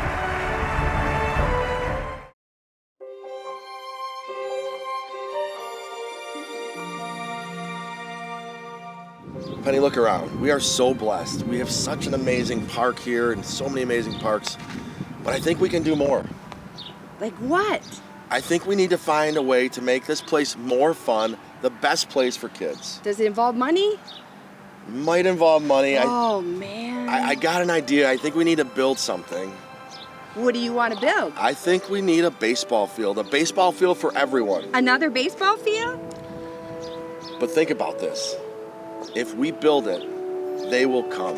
Speaker 4: Penny, look around. We are so blessed. We have such an amazing park here and so many amazing parks, but I think we can do more.
Speaker 22: Like what?
Speaker 4: I think we need to find a way to make this place more fun, the best place for kids.
Speaker 22: Does it involve money?
Speaker 4: Might involve money.
Speaker 22: Oh, man.
Speaker 4: I got an idea. I think we need to build something.
Speaker 22: What do you want to build?
Speaker 4: I think we need a baseball field for everyone.
Speaker 22: Another baseball field?
Speaker 4: But think about this. If we build it, they will come.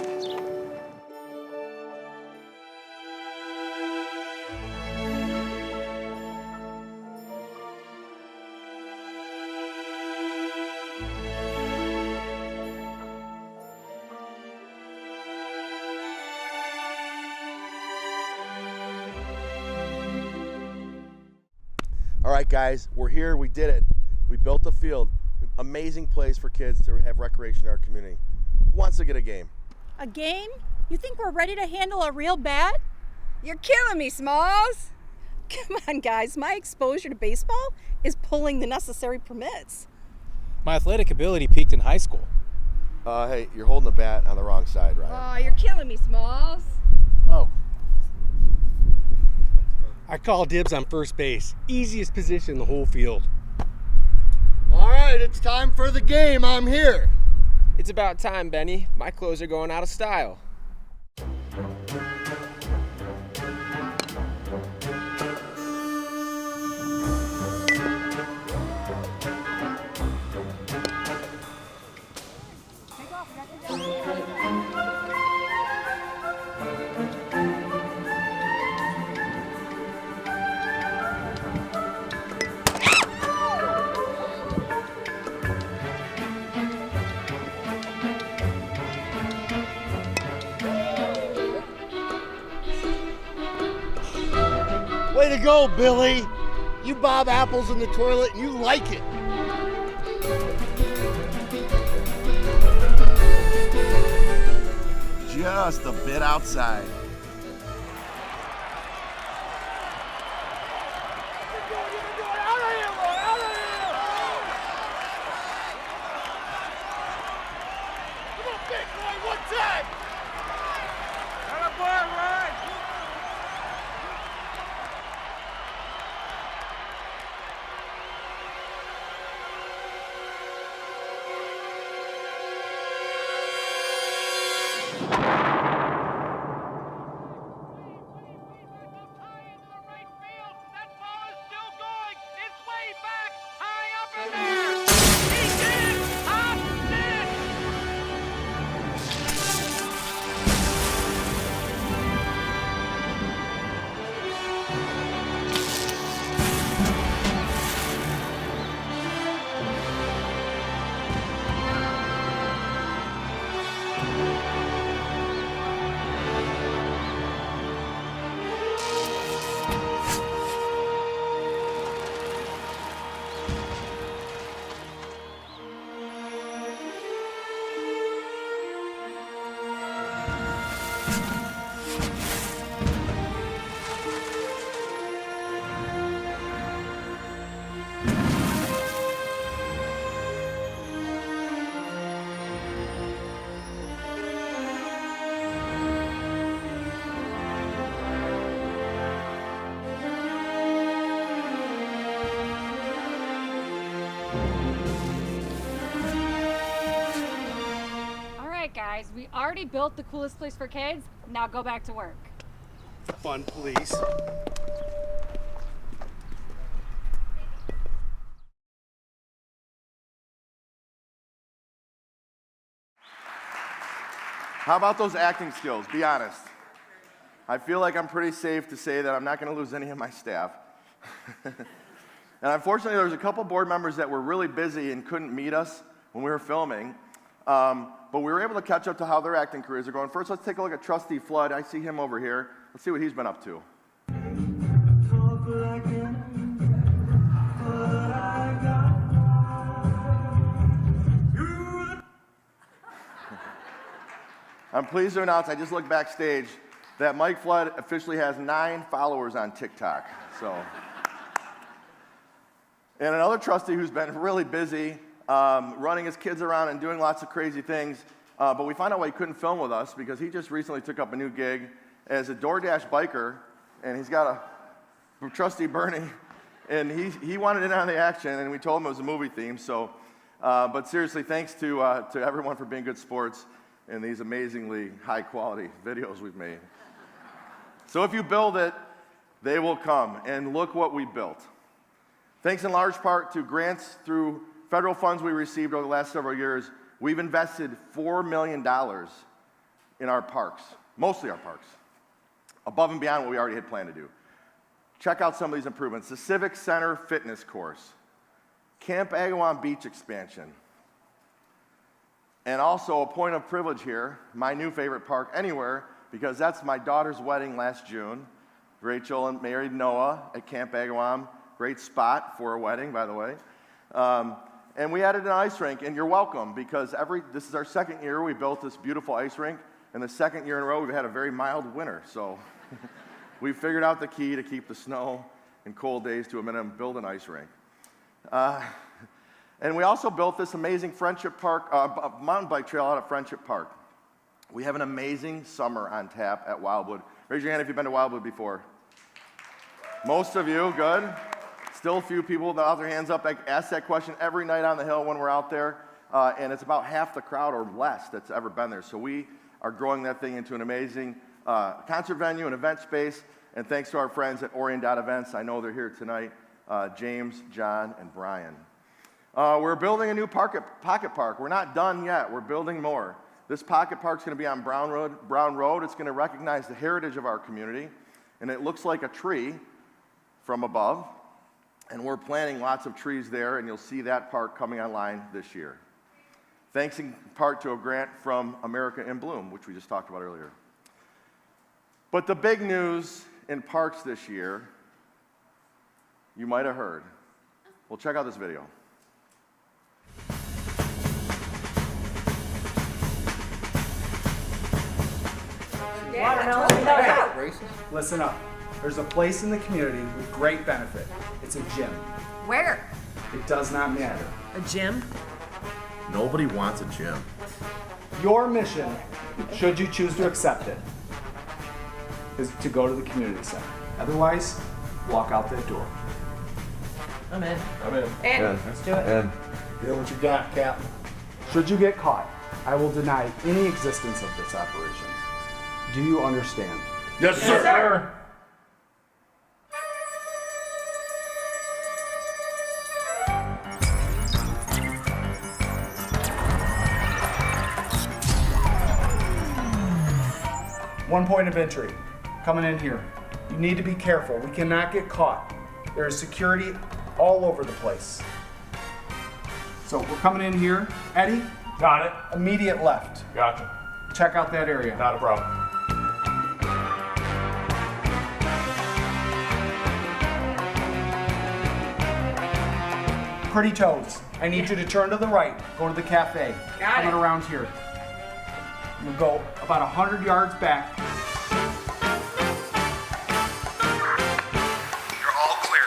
Speaker 4: All right, guys, we're here. We did it. We built the field. Amazing place for kids to have recreation in our community. Who wants to get a game?
Speaker 23: A game? You think we're ready to handle a real bat?
Speaker 22: You're killing me, Smalls. Come on, guys. My exposure to baseball is pulling the necessary permits.
Speaker 24: My athletic ability peaked in high school.
Speaker 4: Hey, you're holding the bat on the wrong side, Ryan.
Speaker 22: Oh, you're killing me, Smalls.
Speaker 24: Oh. I call dibs on first base. Easiest position in the whole field.
Speaker 25: All right, it's time for the game. I'm here.
Speaker 26: It's about time, Benny. My clothes are going out of style.
Speaker 25: Way to go, Billy. You bob apples in the toilet and you like it.
Speaker 4: Just a bit outside.
Speaker 2: We already built the coolest place for kids. Now go back to work.
Speaker 25: Fun, please.
Speaker 8: How about those acting skills? Be honest. I feel like I'm pretty safe to say that I'm not going to lose any of my staff. And unfortunately, there was a couple board members that were really busy and couldn't meet us when we were filming. But we were able to catch up to how their acting careers are going. First, let's take a look at Trustee Flood. I see him over here. Let's see what he's been up to. I'm pleased to announce, I just looked backstage, that Mike Flood officially has 9 followers on TikTok. So, and another trustee who's been really busy running his kids around and doing lots of crazy things, but we found out why he couldn't film with us because he just recently took up a new gig as a DoorDash biker, and he's got a trustee Bernie, and he wanted in on the action, and we told him it was a movie theme. So, but seriously, thanks to everyone for being good sports and these amazingly high quality videos we've made. So if you build it, they will come, and look what we built. Thanks in large part to grants through federal funds we received over the last several years, we've invested $4 million in our parks, mostly our parks, above and beyond what we already had planned to do. Check out some of these improvements. The Civic Center fitness course, Camp Agawam beach expansion, and also a point of privilege here, my new favorite park anywhere, because that's my daughter's wedding last June. Rachel and married Noah at Camp Agawam. Great spot for a wedding, by the way. And we added an ice rink, and you're welcome, because this is our second year we built this beautiful ice rink, and the second year in a row we've had a very mild winter. So we figured out the key to keep the snow and cold days to a minimum, build an ice rink. And we also built this amazing Friendship Park, mountain bike trail out at Friendship Park. We have an amazing summer on tap at Wildwood. Raise your hand if you've been to Wildwood before. Most of you, good. Still a few people that have their hands up. I ask that question every night on the hill when we're out there, and it's about half the crowd or less that's ever been there. So we are growing that thing into an amazing concert venue and event space, and thanks to our friends at Orion Events, I know they're here tonight, James, John, and Brian. We're building a new pocket park. We're not done yet. We're building more. This pocket park is going to be on Brown Road. It's going to recognize the heritage of our community, and it looks like a tree from above. And we're planting lots of trees there, and you'll see that park coming online this year. Thanks in part to a grant from America in Bloom, which we just talked about earlier. But the big news in parks this year, you might have heard. Well, check out this video.
Speaker 3: Listen up. There's a place in the community with great benefit. It's a gym.
Speaker 21: Where?
Speaker 3: It does not matter.
Speaker 21: A gym?
Speaker 6: Nobody wants a gym.
Speaker 3: Your mission, should you choose to accept it, is to go to the community center. Otherwise, walk out that door.
Speaker 21: I'm in.
Speaker 6: I'm in.
Speaker 21: Let's do it.
Speaker 6: And
Speaker 25: Get what you got, Captain.
Speaker 3: Should you get caught, I will deny any existence of this operation. Do you understand?
Speaker 6: yes, sir.
Speaker 21: Yes, sir.
Speaker 3: One point of entry, coming in here. You need to be careful. We cannot get caught. There is security all over the place. So we're coming in here. Eddie?
Speaker 17: Got it.
Speaker 3: Immediate left.
Speaker 17: Gotcha.
Speaker 3: Check out that area.
Speaker 17: Not a problem.
Speaker 3: Pretty toes. I need you to turn to the right. Go to the cafe.
Speaker 21: Got
Speaker 3: Coming
Speaker 21: it.
Speaker 3: around here. You go about 100 yards back.
Speaker 7: You're all clear.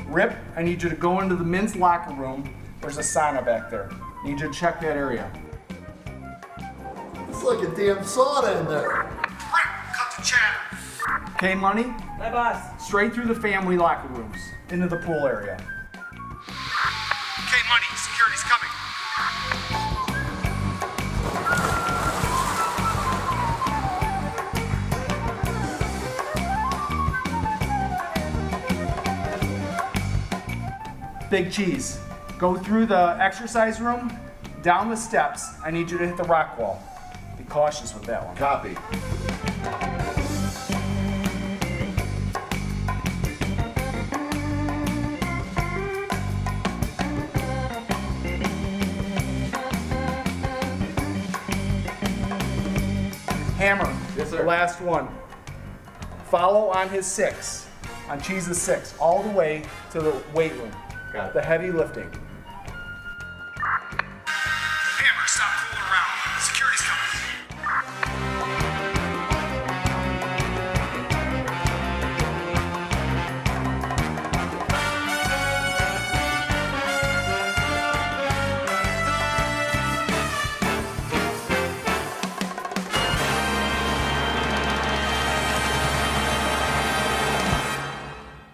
Speaker 3: Rip, I need you to go into the men's locker room. There's a sauna back there. I need you to check that area.
Speaker 25: It's like a damn sauna in there.
Speaker 7: Cut the chatter.
Speaker 3: Okay, Money?
Speaker 21: My boss.
Speaker 3: Straight through the family locker rooms into the pool area.
Speaker 7: Okay, Money,
Speaker 3: Big Cheese, go through the exercise room, down the steps. I need you to hit the rock wall. Be cautious with that one.
Speaker 4: Copy.
Speaker 3: Hammer,
Speaker 4: Yes, sir.
Speaker 3: the last one. Follow on his 6, on Cheese's 6, all the way to the weight room.
Speaker 4: Got it.
Speaker 3: The heavy lifting.
Speaker 7: Hammer, stop fooling around. Security's coming.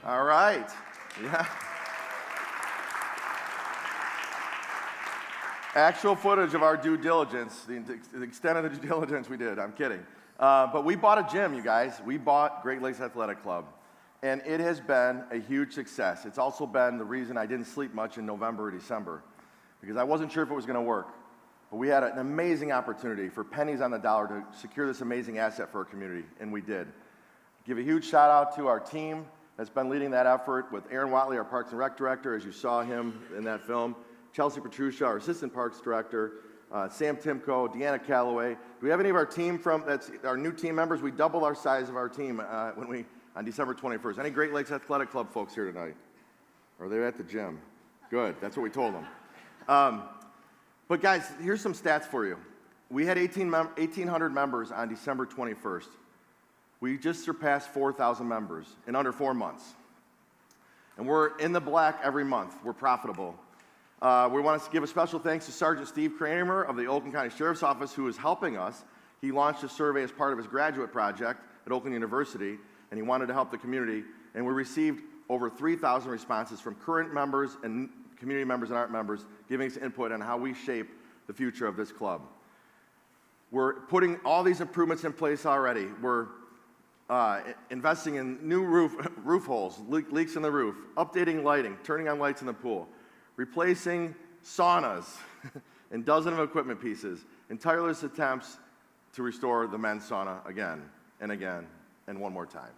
Speaker 8: All right. Yeah. Actual footage of our due diligence, the extent of the due diligence we did. I'm kidding. But we bought a gym, you guys. We bought Great Lakes Athletic Club. And it has been a huge success. It's also been the reason I didn't sleep much in November or December, because I wasn't sure if it was going to work. But we had an amazing opportunity for pennies on the dollar to secure this amazing asset for our community, and we did. Give a huge shout out to our team that's been leading that effort, with Aaron Watley, our Parks and Rec Director, as you saw him in that film, Chelsea Petrucia, our Assistant Parks Director, Sam Timko, Deanna Calloway. Do we have any of our team that's our new team members? We doubled our size of our team on December 21st. Any Great Lakes Athletic Club folks here tonight? Or they're at the gym? Good, that's what we told them. But guys, here's some stats for you. We had 1,800 members on December 21st. We just surpassed 4,000 members in under 4 months. And we're in the black every month. We're profitable. We want to give a special thanks to Sergeant Steve Kramer of the Oakland County Sheriff's Office, who is helping us. He launched a survey as part of his graduate project at Oakland University, and he wanted to help the community. And we received over 3,000 responses from current members and community members and art members, giving us input on how we shape the future of this club. We're putting all these improvements in place already. We're investing in new roof holes, leaks in the roof, updating lighting, turning on lights in the pool, replacing saunas and dozens of equipment pieces, and tireless attempts to restore the men's sauna again and again and one more time.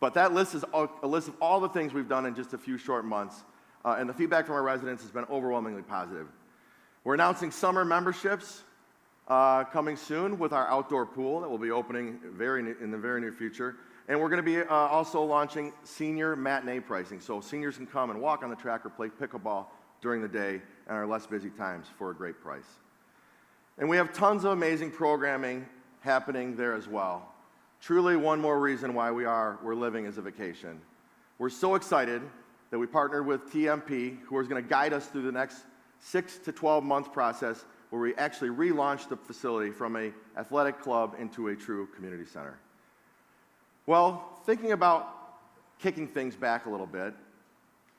Speaker 8: But that list is a list of all the things we've done in just a few short months, and the feedback from our residents has been overwhelmingly positive. We're announcing summer memberships coming soon with our outdoor pool that will be opening in the very near future. And we're going to be also launching senior matinee pricing, so seniors can come and walk on the track or play pickleball during the day and our less busy times for a great price. And we have tons of amazing programming happening there as well. Truly one more reason why we're living as a vacation. We're so excited that we partnered with TMP, who is going to guide us through the next 6 to 12 month process where we actually relaunch the facility from an athletic club into a true community center. Well, thinking about kicking things back a little bit,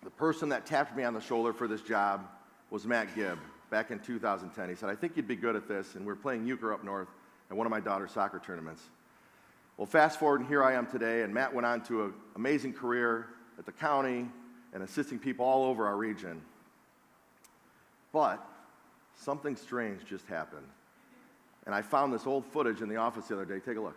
Speaker 8: the person that tapped me on the shoulder for this job was Matt Gibb back in 2010. He said, "I think you'd be good at this," and we were playing euchre up north at one of my daughter's soccer tournaments. Well, fast forward, and here I am today, and Matt went on to an amazing career at the county and assisting people all over our region. But something strange just happened. And I found this old footage in the office the other day. Take a look.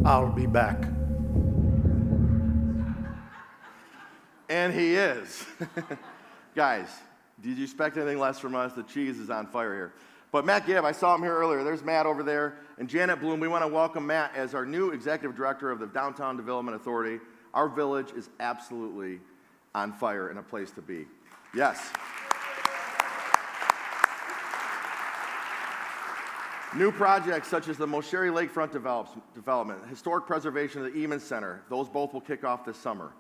Speaker 25: I'll be back.
Speaker 8: And he is. Guys, did you expect anything less from us? The cheese is on fire here. But Matt Gibb, I saw him here earlier. There's Matt over there. And Janet Bloom, we want to welcome Matt as our new Executive Director of the Downtown Development Authority. Our village is absolutely on fire and a place to be. Yes. New projects such as the Mosheri Lakefront development, historic preservation of the Eamon Center, those both will kick off this summer.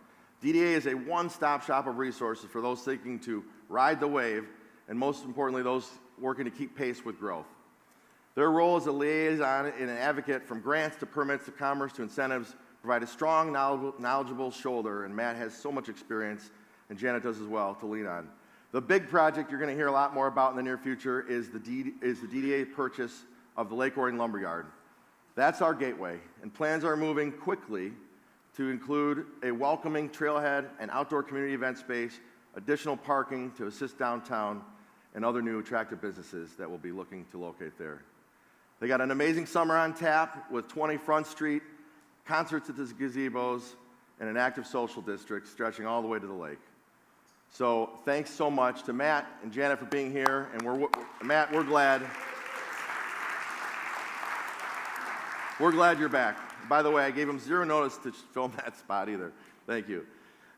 Speaker 8: DDA is a one-stop shop of resources for those seeking to ride the wave, and most importantly, those working to keep pace with growth. Their role as a liaison and an advocate, from grants to permits to commerce to incentives, provide a strong, knowledgeable shoulder, and Matt has so much experience, and Janet does as well, to lean on. The big project you're going to hear a lot more about in the near future is the DDA purchase of the Lake Orion Lumberyard. That's our gateway, and plans are moving quickly to include a welcoming trailhead and outdoor community event space, additional parking to assist downtown, and other new attractive businesses that will be looking to locate there. They got an amazing summer on tap with 20 Front Street, concerts at the gazebos, and an active social district stretching all the way to the lake. So thanks so much to Matt and Janet for being here, and Matt, we're glad. We're glad you're back. By the way, I gave him 0 notice to film that spot either. Thank you.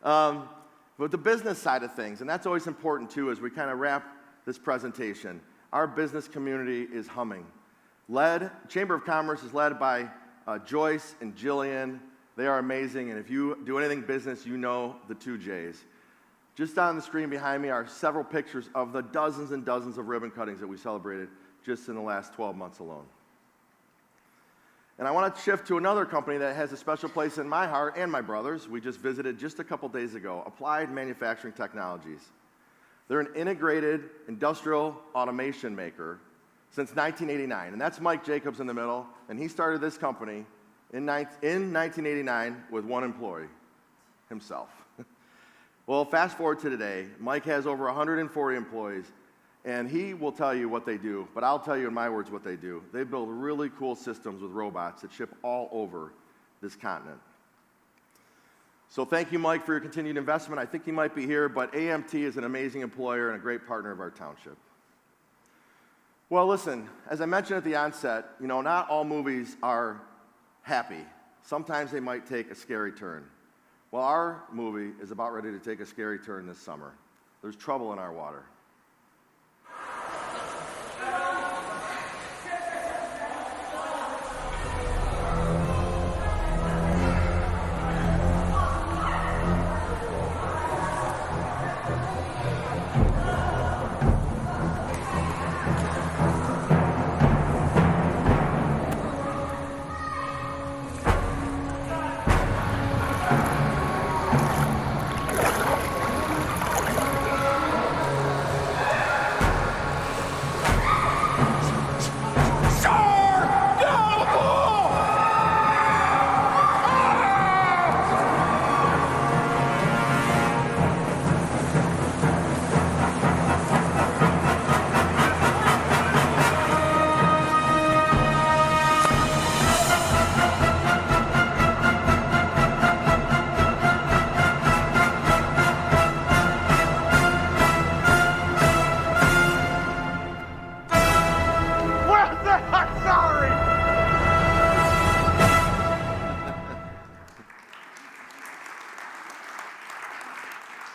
Speaker 8: But the business side of things, and that's always important too as we kind of wrap this presentation. Our business community is humming. Chamber of Commerce is led by Joyce and Jillian. They are amazing, and if you do anything business, you know the 2 J's. Just on the screen behind me are several pictures of the dozens and dozens of ribbon cuttings that we celebrated just in the last 12 months alone. And I want to shift to another company that has a special place in my heart and my brother's. We just visited just a couple days ago, Applied Manufacturing Technologies. They're an integrated industrial automation maker since 1989, and that's Mike Jacobs in the middle, and he started this company in 1989 with 1 employee, himself. Well, fast forward to today, Mike has over 140 employees, and he will tell you what they do, but I'll tell you in my words what they do. They build really cool systems with robots that ship all over this continent. So thank you, Mike, for your continued investment. I think he might be here, but AMT is an amazing employer and a great partner of our township. Well, listen, as I mentioned at the onset, not all movies are happy. Sometimes they might take a scary turn. Well, our movie is about ready to take a scary turn this summer. There's trouble in our water.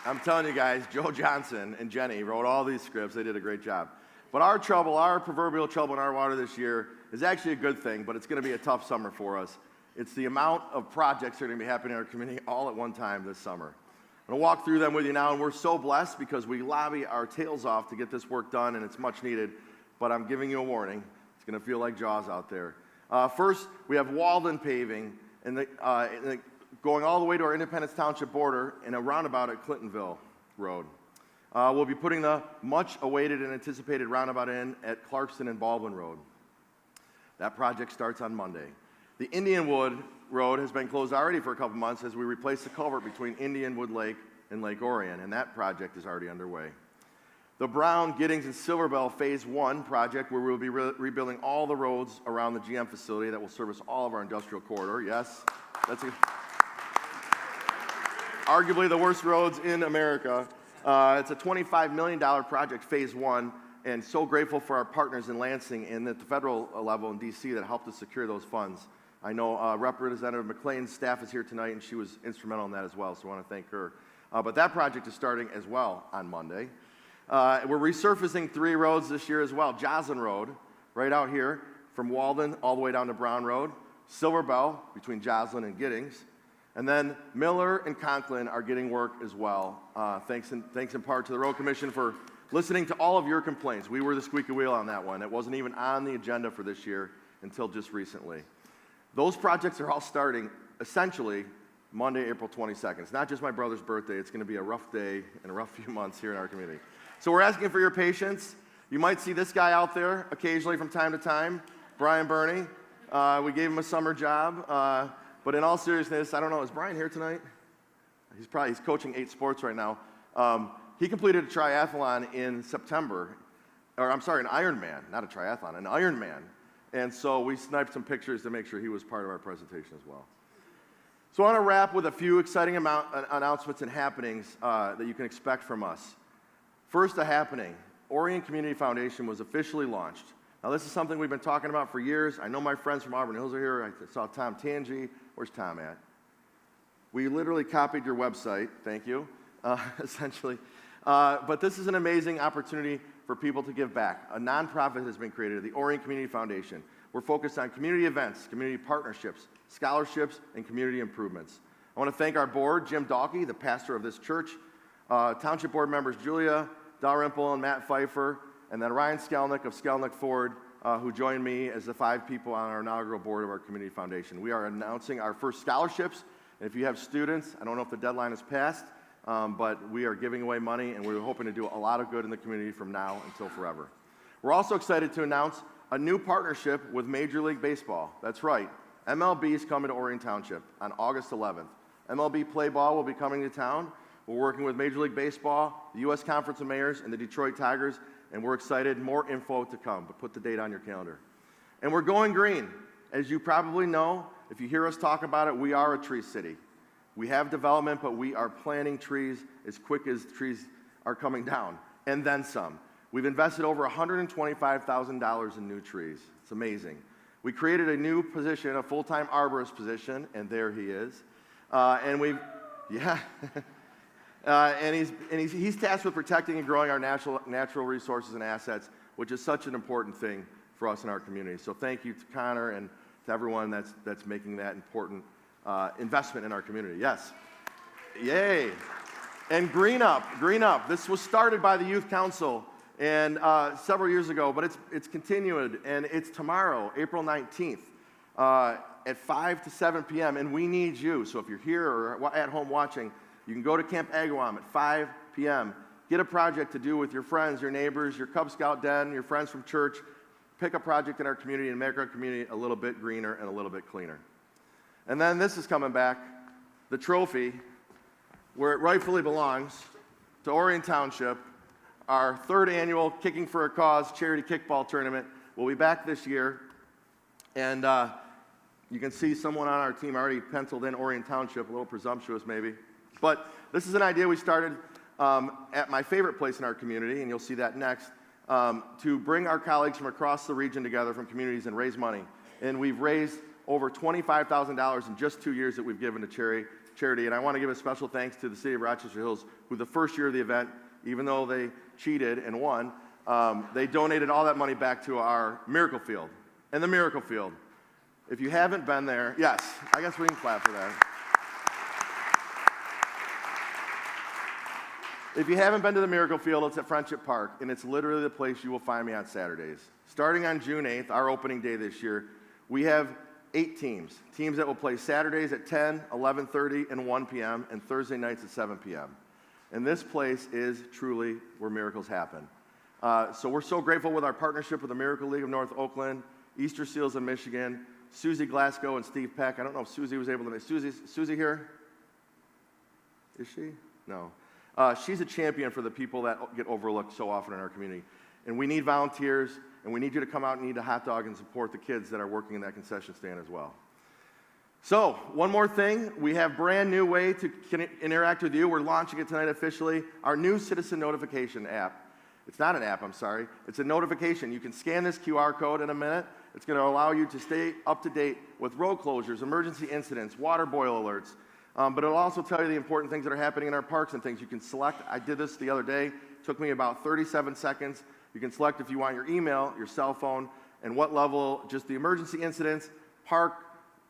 Speaker 8: I'm telling you guys, Joe Johnson and Jenny wrote all these scripts. They did a great job. But our proverbial trouble in our water this year is actually a good thing, but it's going to be a tough summer for us. It's the amount of projects that are going to be happening in our community all at one time this summer. I'm going to walk through them with you now, and we're so blessed because we lobby our tails off to get this work done, and it's much needed. But I'm giving you a warning. It's going to feel like Jaws out there. First, we have Walden paving, and going all the way to our Independence Township border in a roundabout at Clintonville Road. We'll be putting the much-awaited and anticipated roundabout in at Clarkston and Baldwin Road. That project starts on Monday. The Indianwood Road has been closed already for a couple months as we replace the culvert between Indianwood Lake and Lake Orion, and that project is already underway. The Brown, Giddings, and Silverbell Phase 1 project, where we'll be rebuilding all the roads around the GM facility that will service all of our industrial corridor. Yes, that's arguably the worst roads in America. It's a $25 million project, Phase 1, and so grateful for our partners in Lansing and at the federal level in D.C. that helped us secure those funds. I know Representative McLean's staff is here tonight, and she was instrumental in that as well, so I want to thank her. But that project is starting as well on Monday. We're resurfacing 3 roads this year as well. Joslyn Road, right out here, from Walden all the way down to Brown Road. Silverbell, between Joslyn and Giddings. And then Miller and Conklin are getting work as well. Thanks in part to the Road Commission for listening to all of your complaints. We were the squeaky wheel on that one. It wasn't even on the agenda for this year until just recently. Those projects are all starting essentially Monday, April 22nd. It's not just my brother's birthday. It's going to be a rough day and a rough few months here in our community. So we're asking for your patience. You might see this guy out there occasionally from time to time, Brian Burney. We gave him a summer job. But in all seriousness, I don't know, is Brian here tonight? He's coaching 8 sports right now. He completed a triathlon in September, or I'm sorry, an Ironman, not a triathlon, an Ironman. And so we sniped some pictures to make sure he was part of our presentation as well. So I want to wrap with a few exciting announcements and happenings that you can expect from us. First, a happening. Orion Community Foundation was officially launched. Now, this is something we've been talking about for years. I know my friends from Auburn Hills are here. I saw Tom Tangi. Where's Tom at? We literally copied your website. Thank you, essentially. But this is an amazing opportunity for people to give back. A nonprofit has been created, the Orion Community Foundation. We're focused on community events, community partnerships, scholarships, and community improvements. I want to thank our board, Jim Dalkey, the pastor of this church, Township Board members Julia Dalrymple and Matt Pfeiffer, and then Ryan Skelnick of Skelnick Ford, who joined me as the 5 people on our inaugural board of our community foundation. We are announcing our first scholarships, and if you have students, I don't know if the deadline has passed, but we are giving away money, and we're hoping to do a lot of good in the community from now until forever. We're also excited to announce a new partnership with Major League Baseball. That's right, MLB is coming to Orion Township on August 11th. MLB play ball will be coming to town. We're working with Major League Baseball, the U.S. Conference of Mayors, and the Detroit Tigers, and we're excited. More info to come, but put the date on your calendar. And we're going green. As you probably know, if you hear us talk about it, we are a tree city. We have development, but we are planting trees as quick as trees are coming down, and then some. We've invested over $125,000 in new trees. It's amazing. We created a new position, a full-time arborist position, and there he is. And he's tasked with protecting and growing our natural resources and assets, which is such an important thing for us in our community. So thank you to Connor and to everyone that's making that important investment in our community. Yes. Yay. And Green Up. This was started by the Youth Council and several years ago, but it's continued, and it's tomorrow, April 19th, at 5 to 7 p.m., and we need you. So if you're here or at home watching, you can go to Camp Agawam at 5 p.m., get a project to do with your friends, your neighbors, your Cub Scout den, your friends from church. Pick a project in our community and make our community a little bit greener and a little bit cleaner. And then this is coming back, the trophy, where it rightfully belongs, to Orion Township. Our 3rd annual Kicking for a Cause charity kickball tournament will be back this year. And you can see someone on our team already penciled in Orion Township, a little presumptuous maybe. But this is an idea we started at my favorite place in our community, and you'll see that next, to bring our colleagues from across the region together from communities and raise money. And we've raised over $25,000 in just 2 years that we've given to charity. And I want to give a special thanks to the City of Rochester Hills, who the first year of the event, even though they cheated and won, they donated all that money back to our Miracle Field. And the Miracle Field, if you haven't been there, yes, I guess we can clap for that. If you haven't been to the Miracle Field, it's at Friendship Park, and it's literally the place you will find me on Saturdays. Starting on June 8th, our opening day this year, we have 8 teams that will play Saturdays at 10, 11:30, and 1 p.m., and Thursday nights at 7 p.m. And this place is truly where miracles happen. So we're so grateful with our partnership with the Miracle League of North Oakland, Easter Seals of Michigan, Susie Glasgow and Steve Peck. I don't know if Susie was able to make Susie here? Is she? No. She's a champion for the people that get overlooked so often in our community. And we need volunteers, and we need you to come out and eat a hot dog and support the kids that are working in that concession stand as well. So, one more thing. We have a brand new way to interact with you. We're launching it tonight officially. Our new citizen notification app. It's not an app, I'm sorry. It's a notification. You can scan this QR code in a minute. It's going to allow you to stay up to date with road closures, emergency incidents, water boil alerts. But it'll also tell you the important things that are happening in our parks and things you can select. I did this the other day. It took me about 37 seconds. You can select if you want your email, your cell phone, and what level, just the emergency incidents, park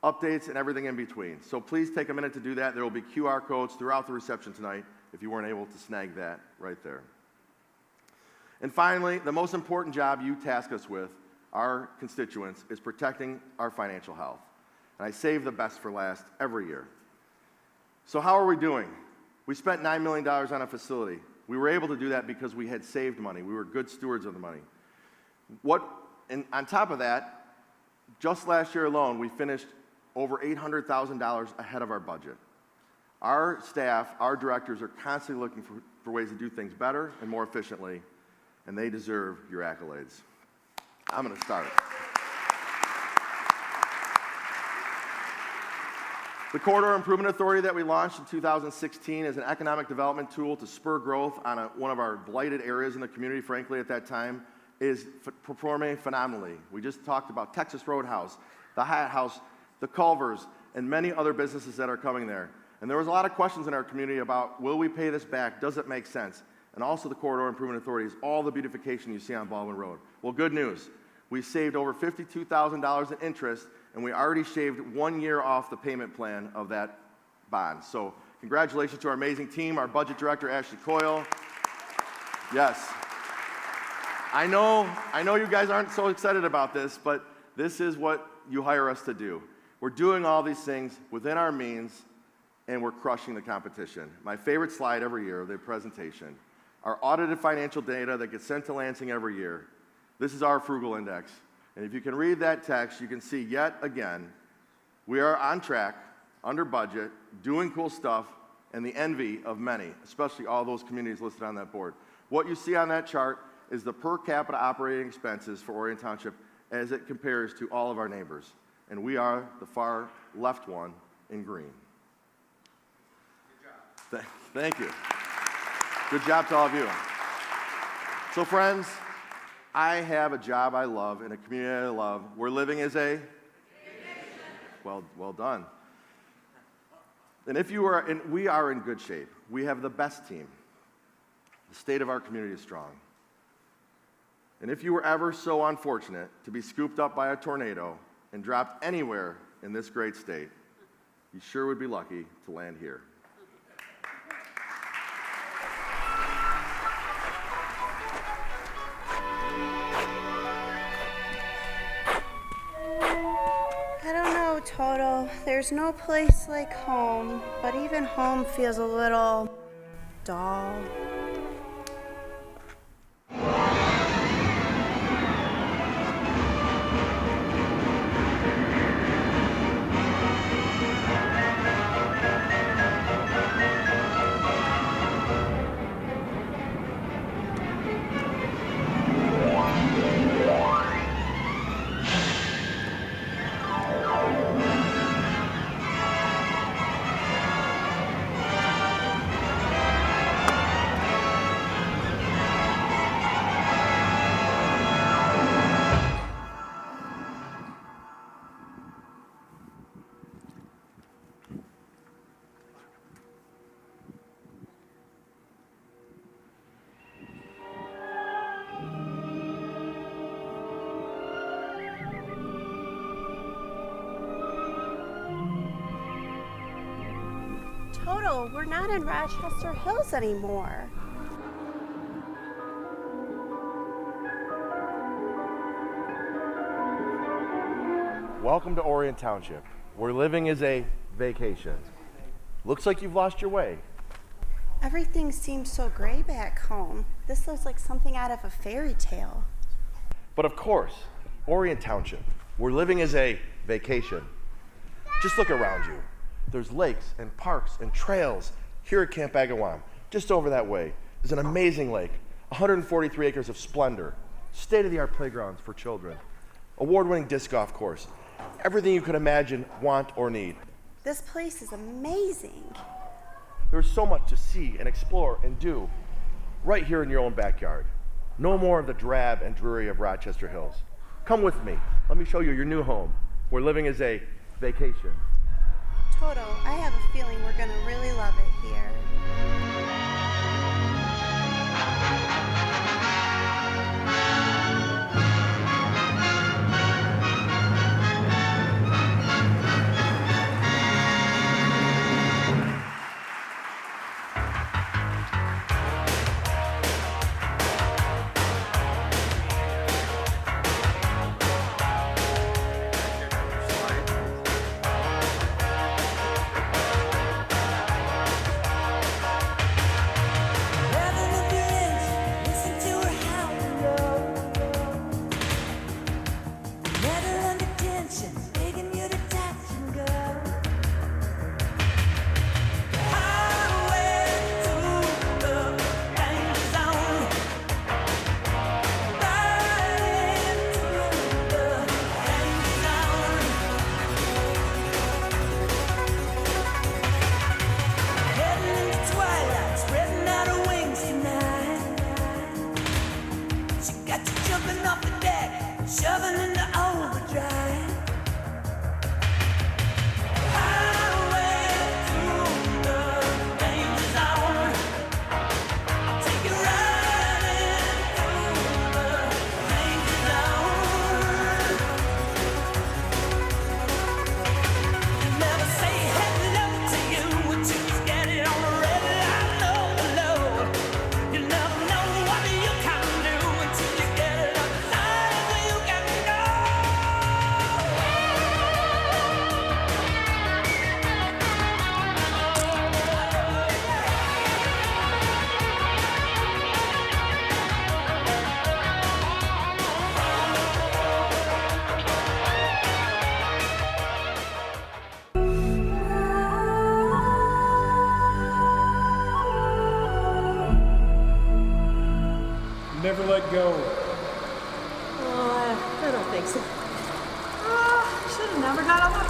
Speaker 8: updates, and everything in between. So please take a minute to do that. There will be QR codes throughout the reception tonight if you weren't able to snag that right there. And finally, the most important job you task us with, our constituents, is protecting our financial health. And I save the best for last every year. So how are we doing? We spent $9 million on a facility. We were able to do that because we had saved money. We were good stewards of the money. And on top of that, just last year alone, we finished over $800,000 ahead of our budget. Our staff, our directors are constantly looking for ways to do things better and more efficiently, and they deserve your accolades. I'm going to start. The Corridor Improvement Authority that we launched in 2016 is an economic development tool to spur growth on one of our blighted areas in the community, frankly, at that time, is performing phenomenally. We just talked about Texas Roadhouse, the Hyatt House, the Culvers, and many other businesses that are coming there. And there was a lot of questions in our community about, will we pay this back? Does it make sense? And also the Corridor Improvement Authority is all the beautification you see on Baldwin Road. Well, good news. We saved over $52,000 in interest, and we already shaved 1 year off the payment plan of that bond. So congratulations to our amazing team, our budget director, Ashley Coyle. Yes. I know you guys aren't so excited about this, but this is what you hire us to do. We're doing all these things within our means, and we're crushing the competition. My favorite slide every year of the presentation, our audited financial data that gets sent to Lansing every year. This is our frugal index. And if you can read that text, you can see yet again, we are on track, under budget, doing cool stuff, and the envy of many, especially all those communities listed on that board. What you see on that chart is the per capita operating expenses for Orion Township as it compares to all of our neighbors. And we are the far left one in green. Good job. Thank you. Good job to all of you. So friends, I have a job I love in a community I love. We're living as a vacation. Well done. And we are in good shape. We have the best team. The state of our community is strong. And if you were ever so unfortunate to be scooped up by a tornado and dropped anywhere in this great state, you sure would be lucky to land here.
Speaker 9: I don't know, Toto. There's no place like home, but even home feels a little dull. Toto, we're not in Rochester Hills anymore.
Speaker 4: Welcome to Orion Township, where living is a vacation. Looks like you've lost your way.
Speaker 9: Everything seems so gray back home. This looks like something out of a fairy tale.
Speaker 4: But of course, Orion Township, where living is a vacation. Just look around you. There's lakes and parks and trails. Here at Camp Agawam, just over that way, is an amazing lake, 143 acres of splendor, state-of-the-art playgrounds for children, award-winning disc golf course, everything you could imagine, want, or need.
Speaker 9: This place is amazing.
Speaker 4: There's so much to see and explore and do right here in your own backyard. No more of the drab and dreary of Rochester Hills. Come with me. Let me show you your new home, where living is a vacation.
Speaker 9: Toto, I have a feeling we're gonna really love it here.
Speaker 10: Never let go.
Speaker 18: Oh, I don't think so. Should have never got on the